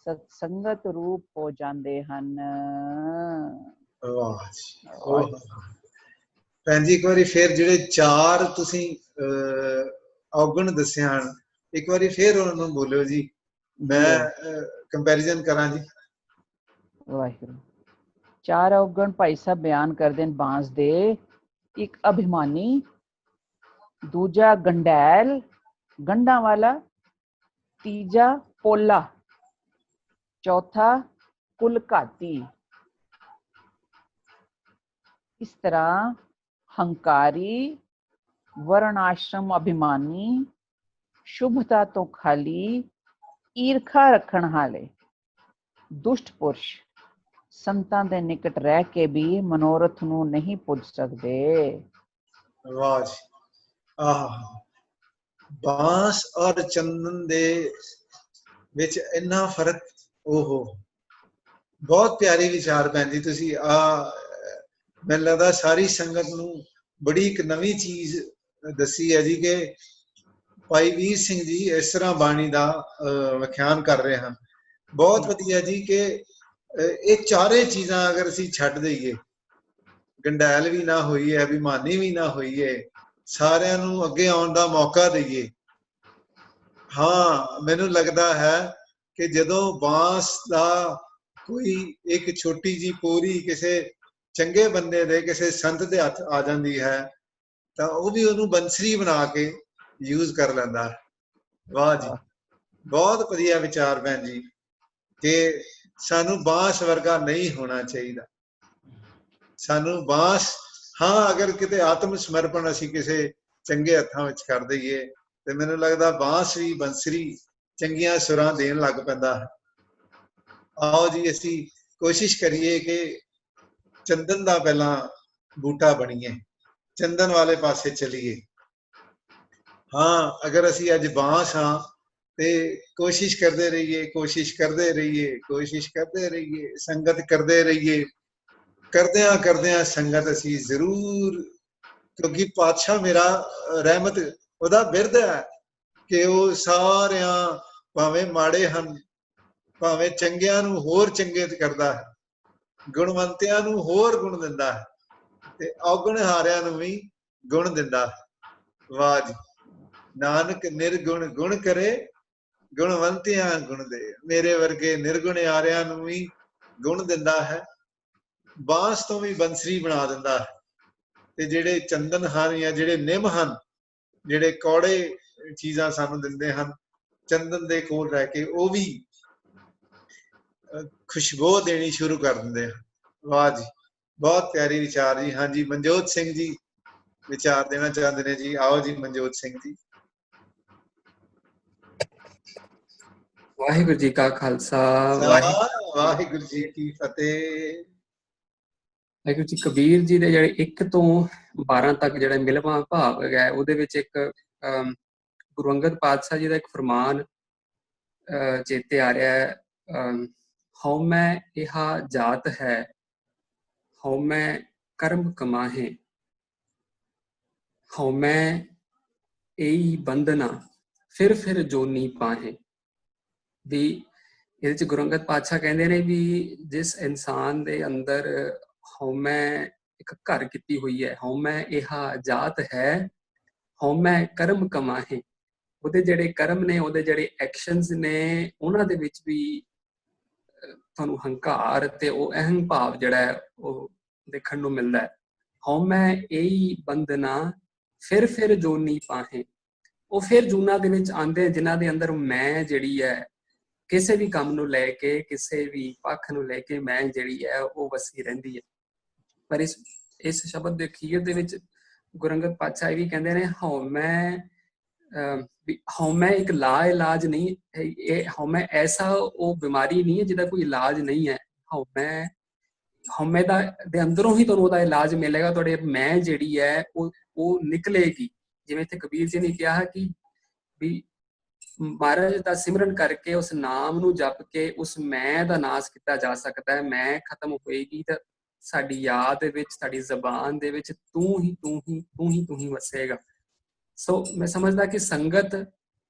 ਸਤਸੰਗਤ ਰੂਪ ਹੋ ਜਾਂਦੇ ਹਨ। ਵਾਹ ਜੀ, ਭੈਣ ਜੀ ਇੱਕ ਵਾਰੀ ਫਿਰ ਜਿਹੜੇ 4 ਤੁਸੀਂ ਔਗਣ ਦੱਸੇ ਹਨ, ਇੱਕ ਵਾਰੀ ਫਿਰ ਉਹਨਾਂ ਨੂੰ ਬੋਲਿਓ ਜੀ, ਮੈਂ ਕੰਪੈਰੀਜ਼ਨ ਕਰਾਂ ਜੀ। ਵਾਹਿਗੁਰੂ। 4 ਔਗਣ ਭਾਈ ਸਾਹਿਬ ਬਿਆਨ ਕਰਦੇ ਨੇ ਬਾਂਸ ਦੇ। ਇੱਕ ਅਭਿਮਾਨੀ, ਦੂਜਾ ਗੰਡੈਲ ਗੰਢਾਂ ਵਾਲਾ, ਤੀਜਾ ਪੋਲਾ, ਚੌਥਾ ਕੁਲਘਾਤੀ। ਇਸ ਤਰ੍ਹਾਂ ਹੰਕਾਰੀ, ਵਰਣ ਆਸ਼ਰਮ ਅਭਿਮਾਨੀ, ਸ਼ੁਭਤਾ ਤੋਂ ਖਾਲੀ, ਈਰਖਾ ਰੱਖਣ ਹਾਲੇ ਦੁਸ਼ਟ ਪੁਰਸ਼ ਸੰਤਾਂ ਦੇ ਨਿਕਟ ਰਹਿ ਕੇ ਵੀ ਮਨੋਰਥ ਨੂੰ ਨਹੀਂ ਪੁੱਜ ਸਕਦੇ। ਵਾਹ ਜੀ, ਆਹ ਬਾਂਸ ਔਰ ਚੰਦਨ ਦੇ ਵਿੱਚ ਇੰਨਾ ਫਰਕ। ਓਹੋ, ਬਹੁਤ ਪਿਆਰੀ ਵਿਚਾਰ ਭੈਣ ਜੀ ਤੁਸੀਂ ਮੈਨੂੰ ਲੱਗਦਾ ਸਾਰੀ ਸੰਗਤ ਨੂੰ ਬੜੀ ਇੱਕ ਨਵੀਂ ਚੀਜ਼ ਦੱਸੀ ਹੈ ਜੀ ਕਿ ਭਾਈ ਵੀਰ ਸਿੰਘ ਜੀ ਇਸ ਤਰ੍ਹਾਂ ਬਾਣੀ ਦਾ ਵਿਖਿਆਨ ਕਰ ਰਹੇ ਹਨ। ਬਹੁਤ ਵਧੀਆ ਜੀ ਕਿ ਇਹ ਚਾਰੇ ਚੀਜ਼ਾਂ ਅਗਰ ਅਸੀਂ ਛੱਡ ਦਈਏ, ਗੰਡੈਲ ਵੀ ਨਾ ਹੋਈਏ, ਅਭਿਮਾਨੀ ਵੀ ਨਾ ਹੋਈਏ, ਸਾਰਿਆਂ ਨੂੰ ਅੱਗੇ ਆਉਣ ਦਾ ਮੌਕਾ ਦਈਏ। ਹਾਂ, ਮੈਨੂੰ ਲੱਗਦਾ ਹੈ ਕਿ ਜਦੋਂ ਬਾਂਸ ਦਾ ਕੋਈ ਇੱਕ ਛੋਟੀ ਜੀ ਪੋਰੀ ਕਿਸੇ ਚੰਗੇ ਬੰਦੇ ਦੇ, ਕਿਸੇ ਸੰਤ ਦੇ ਹੱਥ ਆ ਜਾਂਦੀ ਹੈ ਤਾਂ ਉਹ ਵੀ ਉਹਨੂੰ ਬੰਸਰੀ ਬਣਾ ਕੇ ਯੂਜ਼ ਕਰ ਲੈਂਦਾ। ਵਾਹ ਜੀ, ਬਹੁਤ ਵਧੀਆ ਵਿਚਾਰ ਭੈਣ ਜੀ ਕਿ ਸਾਨੂੰ ਬਾਂਸ ਵਰਗਾ ਨਹੀਂ ਹੋਣਾ ਚਾਹੀਦਾ। ਸਾਨੂੰ ਬਾਂਸ, ਹਾਂ ਅਗਰ ਕਿਤੇ ਆਤਮ ਸਮਰਪਣ ਅਸੀਂ ਕਿਸੇ ਚੰਗੇ ਹੱਥਾਂ ਵਿੱਚ ਕਰ ਦਈਏ ਤੇ ਮੈਨੂੰ ਲੱਗਦਾ ਬਾਂਸ ਵੀ ਬੰਸਰੀ ਚੰਗੀਆਂ ਸੁਰਾਂ ਦੇਣ ਲੱਗ ਪੈਂਦਾ ਹੈ। ਆਓ ਜੀ ਅਸੀਂ ਕੋਸ਼ਿਸ਼ ਕਰੀਏ ਕਿ ਚੰਦਨ ਦਾ ਪਹਿਲਾਂ ਬੂਟਾ ਬਣੀਏ, ਚੰਦਨ ਵਾਲੇ ਪਾਸੇ ਚਲੀਏ। ਹਾਂ ਅਗਰ ਅਸੀਂ ਅੱਜ ਬਾਂਸ ਹਾਂ ਤੇ ਕੋਸ਼ਿਸ਼ ਕਰਦੇ ਰਹੀਏ, ਕੋਸ਼ਿਸ਼ ਕਰਦੇ ਰਹੀਏ, ਕੋਸ਼ਿਸ਼ ਕਰਦੇ ਰਹੀਏ, ਸੰਗਤ ਕਰਦੇ ਰਹੀਏ। ਕਰਦਿਆਂ ਕਰਦਿਆਂ ਸੰਗਤ ਅਸੀਂ ਜ਼ਰੂਰ, ਕਿਉਂਕਿ ਪਾਤਸ਼ਾਹ ਮੇਰਾ ਰਹਿਮਤ ਉਹਦਾ ਬਿਰਧ ਹੈ ਕਿ ਉਹ ਸਾਰਿਆਂ, ਭਾਵੇਂ ਮਾੜੇ ਹਨ ਭਾਵੇਂ ਚੰਗਿਆਂ ਨੂੰ ਹੋਰ ਚੰਗੇ ਕਰਦਾ ਹੈ, ਗੁਣਵੰਤਿਆਂ ਨੂੰ ਹੋਰ ਗੁਣ ਦਿੰਦਾ ਹੈ ਤੇ ਔਗਣ ਹਾਰਿਆਂ ਨੂੰ ਵੀ ਗੁਣ ਦਿੰਦਾ ਹੈ। ਵਾਹ ਜੀ, ਨਾਨਕ ਨਿਰਗੁਣ ਗੁਣ ਕਰੇ, ਗੁਣਵੰਤਿਆਂ ਗੁਣ ਦੇ। ਮੇਰੇ ਵਰਗੇ ਨਿਰਗੁਣ ਹਾਰਿਆਂ ਨੂੰ ਵੀ ਗੁਣ ਦਿੰਦਾ ਹੈ, ਬਾਂਸ ਤੋਂ ਵੀ ਬੰਸਰੀ ਬਣਾ ਦਿੰਦਾ ਹੈ। ਤੇ ਜਿਹੜੇ ਚੰਦਨ ਹਨ ਜਾਂ ਜਿਹੜੇ ਨਿੰਮ ਹਨ, ਜਿਹੜੇ ਕੌੜੇ ਚੀਜ਼ਾਂ ਸਾਨੂੰ ਦਿੰਦੇ ਹਨ, ਚੰਦਨ ਦੇ ਕੋਲ ਰਹਿ ਕੇ ਉਹ ਵੀ ਖੁਸ਼ਬੂ ਦੇਣੀ ਸ਼ੁਰੂ ਕਰ ਦਿੰਦੇ ਹਨ। ਵਾਹ ਜੀ, ਬਹੁਤ ਪਿਆਰੀ ਵਿਚਾਰ ਜੀ। ਹਾਂਜੀ ਮਨਜੋਤ ਸਿੰਘ ਜੀ ਵਿਚਾਰ ਦੇਣਾ ਚਾਹੁੰਦੇ ਨੇ ਜੀ, ਆਓ ਜੀ ਮਨਜੋਤ ਸਿੰਘ ਜੀ। ਵਾਹਿਗੁਰੂ ਜੀ ਕਾ ਖਾਲਸਾ, ਵਾਹਿਗੁਰੂ ਜੀ ਕੀ ਫਤਿਹ। ਵਾਹਿਗੁਰੂ ਜੀ। ਕਬੀਰ ਜੀ ਦੇ ਜਿਹੜੇ 1 ਤੋਂ 12 ਤੱਕ ਜਿਹੜਾ ਮਿਲਵਾਂ ਭਾਵ ਹੈਗਾ, ਉਹਦੇ ਵਿੱਚ ਇੱਕ ਗੁਰੂ ਅੰਗਦ ਪਾਤਸ਼ਾਹ ਜੀ ਦਾ ਇੱਕ ਫਰਮਾਨ ਚੇਤੇ ਆ ਰਿਹਾ ਹੈ, ਹਉਮੈ ਇਹਾ ਜਾਤ ਹੈ, ਹਉਮੈ ਕਰਮ ਕਮਾਹੇ, ਹਉਮੈ ਇਹੀ ਬੰਧਨਾ, ਫਿਰ ਜੋਨੀ ਪਾਹੇ। ਵੀ ਇਹਦੇ ਚ ਗੁਰੂ ਅੰਗਦ ਪਾਤਸ਼ਾਹ ਕਹਿੰਦੇ ਨੇ ਵੀ ਜਿਸ ਇਨਸਾਨ ਦੇ ਅੰਦਰ ਹਉਮੈ ਇੱਕ ਘਰ ਕੀਤੀ ਹੋਈ ਹੈ, ਹਉਮੈ ਇਹਾ ਜਾਤ ਹੈ, ਹਉਮੈ ਕਰਮ ਕਮਾਹੇ, ਉਹਦੇ ਜਿਹੜੇ ਕਰਮ ਨੇ, ਉਹਦੇ ਜਿਹੜੇ ਐਕਸ਼ਨਸ ਨੇ, ਉਹਨਾਂ ਦੇ ਵਿੱਚ ਵੀ ਤੁਹਾਨੂੰ ਹੰਕਾਰ ਤੇ ਉਹ ਅਹੰ ਭਾਵ ਜਿਹੜਾ ਹੈ ਉਹ ਦੇਖਣ ਨੂੰ ਮਿਲਦਾ ਹੈ। ਹਉਮੈ ਇਹੀ ਬੰਧਨਾ, ਫਿਰ ਜੋਨੀ ਪਾਹੇ। ਉਹ ਫਿਰ ਜੂਨਾਂ ਦੇ ਵਿੱਚ ਆਉਂਦੇ ਜਿਨ੍ਹਾਂ ਦੇ ਅੰਦਰ ਮੈਂ ਜਿਹੜੀ ਹੈ, ਕਿਸੇ ਵੀ ਕੰਮ ਨੂੰ ਲੈ ਕੇ, ਕਿਸੇ ਵੀ ਪੱਖ ਨੂੰ ਲੈ ਕੇ ਮੈਂ ਜਿਹੜੀ ਹੈ ਉਹ ਵਸੀ ਰਹਿੰਦੀ ਹੈ। ਪਰ ਇਸ ਸ਼ਬਦ ਦੇ ਅਖੀਰ ਦੇ ਵਿੱਚ ਗੁਰੂ ਅੰਗਦ ਪਾਤਸ਼ਾਹ ਇਹ ਵੀ ਕਹਿੰਦੇ ਨੇ, ਹਉਮੈ ਇੱਕ ਲਾ ਇਲਾਜ ਨਹੀਂ, ਇਹ ਹਉਮੈ ਐਸਾ ਉਹ ਬਿਮਾਰੀ ਨਹੀਂ ਹੈ ਜਿਹਦਾ ਕੋਈ ਇਲਾਜ ਨਹੀਂ ਹੈ। ਹਉਮੈ ਦੇ ਅੰਦਰੋਂ ਹੀ ਤੁਹਾਨੂੰ ਉਹਦਾ ਇਲਾਜ ਮਿਲੇਗਾ। ਤੁਹਾਡੇ ਮੈਂ ਜਿਹੜੀ ਹੈ ਉਹ ਨਿਕਲੇਗੀ। ਜਿਵੇਂ ਇੱਥੇ ਕਬੀਰ ਜੀ ਨੇ ਕਿਹਾ ਕਿ ਵੀ ਮਹਾਰਾਜ ਦਾ ਸਿਮਰਨ ਕਰਕੇ, ਉਸ ਨਾਮ ਨੂੰ ਜਪ ਕੇ ਉਸ ਮੈਂ ਦਾ ਨਾਸ਼ ਕੀਤਾ ਜਾ ਸਕਦਾ ਹੈ। ਮੈਂ ਖਤਮ ਹੋਏਗੀ ਤਾਂ ਸਾਡੀ ਯਾਦ ਦੇ ਵਿੱਚ, ਸਾਡੀ ਜ਼ਬਾਨ ਦੇ ਵਿੱਚ ਤੂੰ ਹੀ ਵਸੇਗਾ। ਸੋ ਮੈਂ ਸਮਝਦਾ ਕਿ ਸੰਗਤ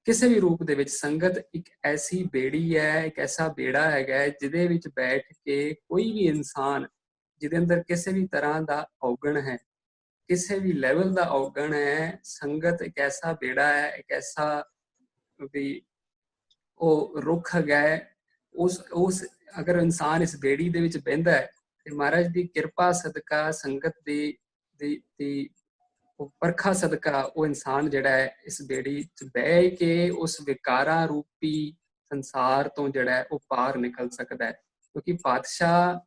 ਕਿਸੇ ਵੀ ਰੂਪ ਦੇ ਵਿੱਚ, ਸੰਗਤ ਇੱਕ ਐਸੀ ਬੇੜੀ ਹੈ, ਇੱਕ ਐਸਾ ਬੇੜਾ ਹੈਗਾ ਜਿਹਦੇ ਵਿੱਚ ਬੈਠ ਕੇ ਕੋਈ ਵੀ ਇਨਸਾਨ ਜਿਹਦੇ ਅੰਦਰ ਕਿਸੇ ਵੀ ਤਰ੍ਹਾਂ ਦਾ ਔਗਣ ਹੈ, ਕਿਸੇ ਵੀ ਲੈਵਲ ਦਾ ਔਗਣ ਹੈ, ਸੰਗਤ ਇੱਕ ਐਸਾ ਬੇੜਾ ਹੈ, ਇੱਕ ਐਸਾ ਵੀ ਉਹ ਰੁੱਖ ਹੈਗਾ। ਉਸ ਅਗਰ ਇਨਸਾਨ ਇਸ ਬੇੜੀ ਦੇ ਵਿੱਚ ਬਹਿੰਦਾ ਹੈ ਤੇ ਮਹਾਰਾਜ ਦੀ ਕਿਰਪਾ ਸਦਕਾ, ਸੰਗਤ ਦੀ ਵਰਖਾ ਸਦਕਾ ਉਹ ਇਨਸਾਨ ਜਿਹੜਾ ਹੈ ਇਸ ਬੇੜੀ 'ਚ ਬਹਿ ਕੇ ਉਸ ਵਿਕਾਰਾਂ ਰੂਪੀ ਸੰਸਾਰ ਤੋਂ ਜਿਹੜਾ ਹੈ ਉਹ ਪਾਰ ਨਿਕਲ ਸਕਦਾ ਹੈ। ਕਿਉਂਕਿ ਪਾਤਸ਼ਾਹ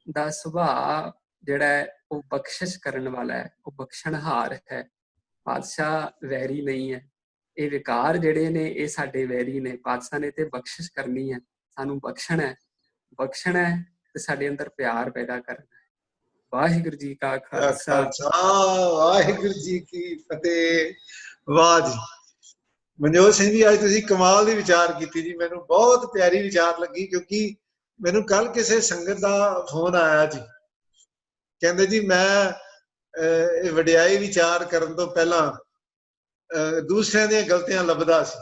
ਦਾ ਸੁਭਾਅ ਜਿਹੜਾ ਹੈ ਉਹ ਬਖਸ਼ਿਸ਼ ਕਰਨ ਵਾਲਾ ਹੈ, ਉਹ ਬਖਸ਼ਣਹਾਰ ਹੈ। ਪਾਤਸ਼ਾਹ ਵੈਰੀ ਨਹੀਂ ਹੈ। ਇਹ ਵਿਕਾਰ ਜਿਹੜੇ ਨੇ ਇਹ ਸਾਡੇ ਵੈਰੀ ਨੇ। ਪਾਤਸ਼ਾਹ ਨੇ ਤੇ ਬਖਸ਼ਿਸ਼ ਕਰਨੀ ਹੈ, ਸਾਨੂੰ ਬਖਸ਼ਣਾ ਹੈ ਤੇ ਸਾਡੇ ਅੰਦਰ ਪਿਆਰ ਪੈਦਾ ਕਰਨਾ ਹੈ। ਵਾਹਿਗੁਰੂ ਜੀ ਕਾ ਖਾਲਸਾ, ਵਾਹਿਗੁਰੂ ਜੀ ਕੀ ਫਤਿਹ। ਵਾਹ ਜੀ ਮਨਜੋਤ ਸਿੰਘ ਜੀ, ਅੱਜ ਤੁਸੀਂ ਕਮਾਲ ਦੀ ਵਿਚਾਰ ਕੀਤੀ ਜੀ। ਮੈਨੂੰ ਬਹੁਤ ਪਿਆਰੀ ਵਿਚਾਰ ਲੱਗੀ, ਕਿਉਂਕਿ ਮੈਨੂੰ ਕੱਲ ਕਿਸੇ ਸੰਗਤ ਦਾ ਫੋਨ ਆਇਆ ਜੀ, ਕਹਿੰਦੇ ਜੀ ਮੈਂ ਇਹ ਵਡਿਆਈ ਵਿਚਾਰ ਕਰਨ ਤੋਂ ਪਹਿਲਾਂ ਦੂਸਰਿਆਂ ਦੀਆਂ ਗਲਤੀਆਂ ਲੱਭਦਾ ਸੀ,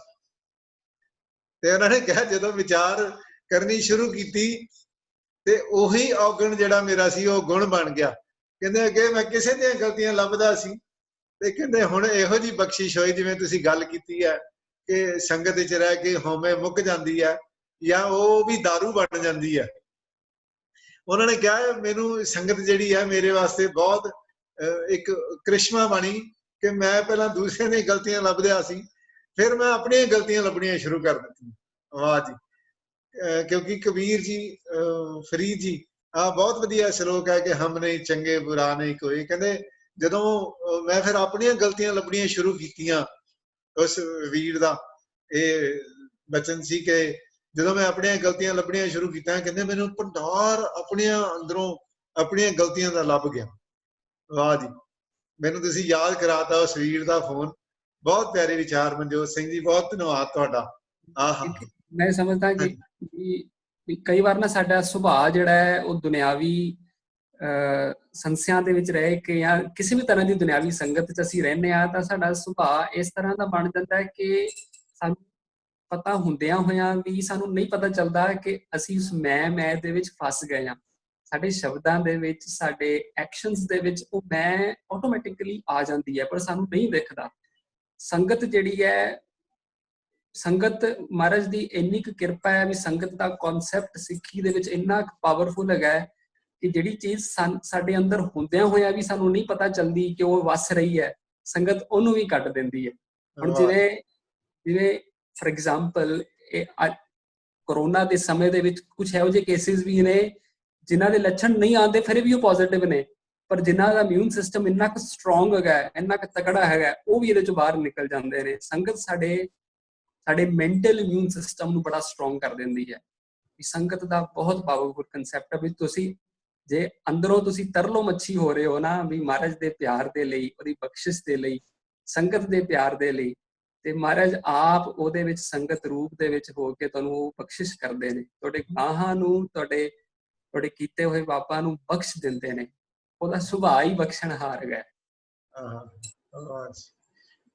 ਤੇ ਉਹਨਾਂ ਨੇ ਕਿਹਾ ਜਦੋਂ ਵਿਚਾਰ ਕਰਨੀ ਸ਼ੁਰੂ ਕੀਤੀ ਤੇ ਉਹੀ ਔਗਣ ਜਿਹੜਾ ਮੇਰਾ ਸੀ ਉਹ ਗੁਣ ਬਣ ਗਿਆ। ਕਹਿੰਦੇ ਅੱਗੇ ਮੈਂ ਕਿਸੇ ਦੀਆਂ ਗਲਤੀਆਂ ਲੱਭਦਾ ਸੀ, ਤੇ ਕਹਿੰਦੇ ਹੁਣ ਇਹੋ ਜਿਹੀ ਬਖਸ਼ਿਸ਼ ਹੋਈ ਜਿਵੇਂ ਤੁਸੀਂ ਗੱਲ ਕੀਤੀ ਹੈ ਕਿ ਸੰਗਤ ਵਿੱਚ ਰਹਿ ਕੇ ਹਉਮੈ ਮੁੱਕ ਜਾਂਦੀ ਹੈ ਜਾਂ ਉਹ ਵੀ ਦਾਰੂ ਬਣ ਜਾਂਦੀ ਹੈ। ਉਹਨਾਂ ਨੇ ਕਿਹਾ ਮੈਨੂੰ ਸੰਗਤ ਜਿਹੜੀ ਹੈ ਮੇਰੇ ਵਾਸਤੇ ਬਹੁਤ ਇੱਕ ਕ੍ਰਿਸ਼ਮਾ ਬਣੀ ਕਿ ਮੈਂ ਪਹਿਲਾਂ ਦੂਸਰਿਆਂ ਦੀਆਂ ਗਲਤੀਆਂ ਲੱਭਦਿਆ ਸੀ, ਫਿਰ ਮੈਂ ਆਪਣੀਆਂ ਗਲਤੀਆਂ ਲੱਭਣੀਆਂ ਸ਼ੁਰੂ ਕਰ ਦਿੱਤੀਆਂ। ਵਾਹ ਜੀ, ਕਿਉਂਕਿ ਕਬੀਰ ਜੀ ਫਰੀਦ ਜੀ ਬਹੁਤ ਵਧੀਆ ਸ਼ਲੋਕ ਹੈ ਕਿ ਹਮ ਨਹੀਂ ਚੰਗੇ ਬੁਰਾ ਨਹੀਂ ਕੋਈ। ਕਹਿੰਦੇ ਜਦੋਂ ਮੈਂ ਫਿਰ ਆਪਣੀਆਂ ਗਲਤੀਆਂ ਲੱਭਣੀਆਂ ਸ਼ੁਰੂ ਕੀਤੀਆਂ, ਉਸ ਵੀਰ ਦਾ ਇਹ ਬਚਨ ਸੀ ਕਿ ਜਦੋਂ ਮੈਂ ਆਪਣੀਆਂ ਗਲਤੀਆਂ ਲੱਭਣੀਆਂ ਸ਼ੁਰੂ ਕੀਤੀਆਂ, ਕਹਿੰਦੇ ਮੈਨੂੰ ਭੰਡਾਰ ਆਪਣੀਆਂ ਅੰਦਰੋਂ ਆਪਣੀਆਂ ਗਲਤੀਆਂ ਦਾ ਲੱਭ ਗਿਆ। ਵਾਹ ਜੀ, ਮੈਨੂੰ ਤੁਸੀਂ ਯਾਦ ਕਰਾਤਾ ਉਸ ਵੀਰ ਦਾ ਫੋਨ। ਬਹੁਤ ਪਿਆਰੇ ਵਿਚਾਰ ਮਨਜੋਤ ਸਿੰਘ ਜੀ, ਬਹੁਤ ਧੰਨਵਾਦ ਤੁਹਾਡਾ। ਆਹਾ, ਮੈਂ ਸਮਝਦਾ ਕਿ ਕਈ ਵਾਰ ਨਾ ਸਾਡਾ ਸੁਭਾਅ ਜਿਹੜਾ ਹੈ ਉਹ ਦੁਨਿਆਵੀ ਸੰਸਿਆਂ ਦੇ ਵਿੱਚ ਰਹਿ ਕੇ ਜਾਂ ਕਿਸੇ ਵੀ ਤਰ੍ਹਾਂ ਦੀ ਦੁਨਿਆਵੀ ਸੰਗਤ 'ਚ ਅਸੀਂ ਰਹਿੰਦੇ ਹਾਂ, ਤਾਂ ਸਾਡਾ ਸੁਭਾਅ ਇਸ ਤਰ੍ਹਾਂ ਦਾ ਬਣ ਜਾਂਦਾ ਹੈ ਕਿ ਸਾਨੂੰ ਪਤਾ ਹੁੰਦਿਆਂ ਹੋਇਆਂ ਵੀ ਸਾਨੂੰ ਨਹੀਂ ਪਤਾ ਚੱਲਦਾ ਕਿ ਅਸੀਂ ਉਸ ਮੈਂ ਦੇ ਵਿੱਚ ਫਸ ਗਏ ਹਾਂ। ਸਾਡੇ ਸ਼ਬਦਾਂ ਦੇ ਵਿੱਚ, ਸਾਡੇ ਐਕਸ਼ਨਸ ਦੇ ਵਿੱਚ ਉਹ ਮੈਂ ਆਟੋਮੈਟਿਕਲੀ ਆ ਜਾਂਦੀ ਹੈ, ਪਰ ਸਾਨੂੰ ਨਹੀਂ ਦਿਖਦਾ। ਸੰਗਤ ਜਿਹੜੀ ਹੈ, ਸੰਗਤ ਮਹਾਰਾਜ ਦੀ ਇੰਨੀ ਕੁ ਕਿਰਪਾ ਹੈ ਵੀ ਸੰਗਤ ਦਾ ਕਨਸੈਪਟ ਸਿੱਖੀ ਦੇ ਵਿੱਚ ਇੰਨਾ ਕੁ ਪਾਵਰਫੁਲ ਹੈਗਾ ਕਿ ਜਿਹੜੀ ਚੀਜ਼ ਸਾਡੇ ਅੰਦਰ ਹੁੰਦਿਆਂ ਹੋਇਆਂ ਵੀ ਸਾਨੂੰ ਨਹੀਂ ਪਤਾ ਚੱਲਦੀ ਕਿ ਉਹ ਵਸ ਰਹੀ ਹੈ, ਸੰਗਤ ਉਹਨੂੰ ਵੀ ਕੱਢ ਦਿੰਦੀ ਹੈ। ਹੁਣ ਜਿਵੇਂ ਫॉर ਐਗਜ਼ਾਮਪਲ ਕੋਰੋਨਾ ਦੇ ਸਮੇਂ ਦੇ ਵਿੱਚ ਕੁਝ ਇਹੋ ਜਿਹੇ ਕੇਸਿਸ ਵੀ ਨੇ ਜਿਨ੍ਹਾਂ ਦੇ ਲੱਛਣ ਨਹੀਂ ਆਉਂਦੇ ਫਿਰ ਵੀ ਉਹ ਪੋਜ਼ਿਟਿਵ ਨੇ, ਪਰ ਜਿਨ੍ਹਾਂ ਦਾ ਇਮਿਊਨ ਸਿਸਟਮ ਇੰਨਾ ਕੁ ਸਟਰੋਂਗ ਹੈਗਾ, ਇੰਨਾ ਕੁ ਤਕੜਾ ਹੈਗਾ, ਉਹ ਵੀ ਇਹਦੇ ਚੋਂ ਬਾਹਰ ਨਿਕਲ ਜਾਂਦੇ ਨੇ। ਸੰਗਤ ਸਾਡੇ ਮੈਂਟਲ ਇਮਿਊਨ ਸਿਸਟਮ ਨੂੰ ਬੜਾ ਸਟਰੋਂਗ ਕਰ ਦਿੰਦੀ ਹੈ। ਸੰਗਤ ਦਾ ਬਹੁਤ ਪਾਵਰਫੁਲ ਕਨਸੈਪਟ ਹੈ ਵੀ ਤੁਸੀਂ ਜੇ ਅੰਦਰੋਂ ਤੁਸੀਂ ਤਰਲੋ ਮੱਛੀ ਹੋ ਰਹੇ ਹੋ ਨਾ ਵੀ ਮਹਾਰਾਜ ਦੇ ਪਿਆਰ ਦੇ ਲਈ, ਉਹਦੀ ਬਖਸ਼ਿਸ਼ ਦੇ ਲਈ, ਸੰਗਤ ਦੇ ਪਿਆਰ ਦੇ ਲਈ, ਤੇ ਮਹਾਰਾਜ ਆਪ ਉਹਦੇ ਵਿੱਚ ਸੰਗਤ ਰੂਪ ਦੇ ਵਿੱਚ ਹੋ ਕੇ ਤੁਹਾਨੂੰ ਉਹ ਬਖਸ਼ਿਸ਼ ਕਰਦੇ ਨੇ, ਤੁਹਾਡੇ ਗੁਨਾਹਾਂ ਨੂੰ, ਤੁਹਾਡੇ ਕੀਤੇ ਹੋਏ ਪਾਪਾਂ ਨੂੰ ਬਖਸ਼ ਦਿੰਦੇ ਨੇ। ਉਹਦਾ ਸੁਭਾਅ ਹੀ ਬਖਸ਼ਣਹਾਰ ਹੈ।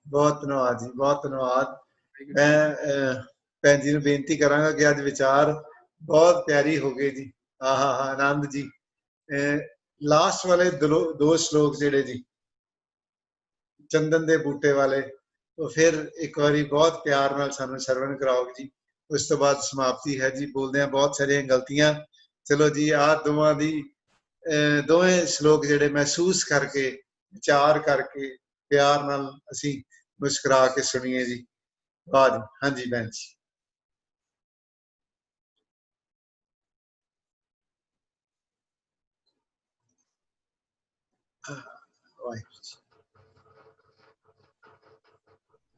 ਬਹੁਤ ਧੰਨਵਾਦ ਜੀ, ਬਹੁਤ ਧੰਨਵਾਦ। ਮੈਂ ਭੈਣ ਜੀ ਨੂੰ ਬੇਨਤੀ ਕਰਾਂਗਾ ਕਿ ਅੱਜ ਵਿਚਾਰ ਬਹੁਤ ਪਿਆਰੀ ਹੋ ਗਏ ਜੀ। ਆਨੰਦ ਜੀ, ਲਾਸਟ ਵਾਲੇ ਦੋ ਸ਼ਲੋਕ ਜਿਹੜੇ ਜੀ ਚੰਦਨ ਦੇ ਬੂਟੇ ਵਾਲੇ, ਉਹ ਫਿਰ ਇੱਕ ਵਾਰੀ ਬਹੁਤ ਪਿਆਰ ਨਾਲ ਸਾਨੂੰ ਸਰਵਣ ਕਰਾਓਗੇ ਜੀ। ਉਸ ਤੋਂ ਬਾਅਦ ਸਮਾਪਤੀ ਹੈ ਜੀ। ਬੋਲਦੇ ਆ ਬਹੁਤ ਸਾਰੀਆਂ ਗਲਤੀਆਂ। ਚਲੋ ਜੀ, ਦੋਵੇਂ ਸ਼ਲੋਕ ਜਿਹੜੇ ਮਹਿਸੂਸ ਕਰਕੇ, ਵਿਚਾਰ ਕਰਕੇ, ਪਿਆਰ ਨਾਲ ਅਸੀਂ ਮੁਸਕਰਾ ਕੇ ਸੁਣੀਏ ਜੀ। ਵਾਹ ਜੀ, ਹਾਂਜੀ ਭੈਣ ਜੀ।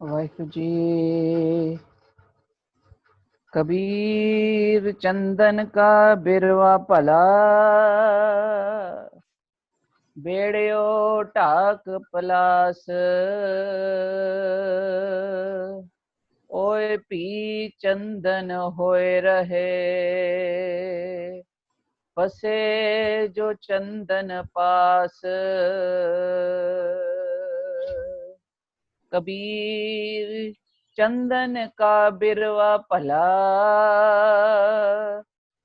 ਵਾਹਿਗੁਰੂ ਜੀ। कबीर चंदन का बिरवा भला, बेड़ियो ढाक पलास, ओए पी चंदन होए रहे, बसे जो चंदन पास। कबीर चंदन का बिरवा भला,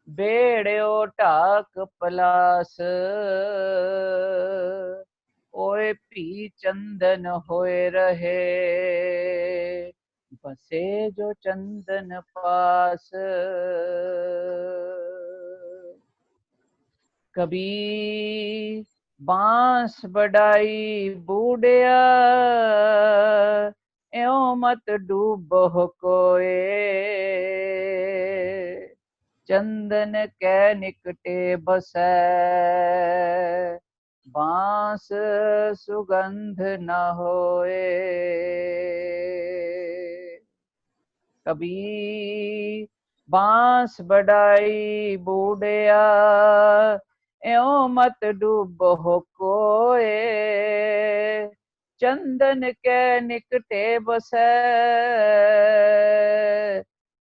बेड़ियो ढाक पलास, ओए पी चंदन होए रहे, बसे जो चंदन पास। कबीर बांस बढ़ाई बूढ़िया, एओ मत डूबो कोए, चंदन कै निकटे बसै, बांस सुगंध न होए। कबीर बांस बढ़ाई बूढ़िया, एओ मत डूबो कोए, चंदन के निकटे बसै,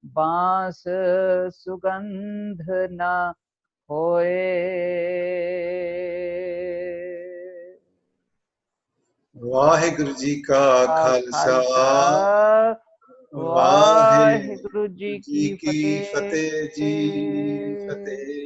बांस सुगंध न होए। वाहिगुरु जी का खालसा, वाहिगुरु जी की फतेह जी, फतेह।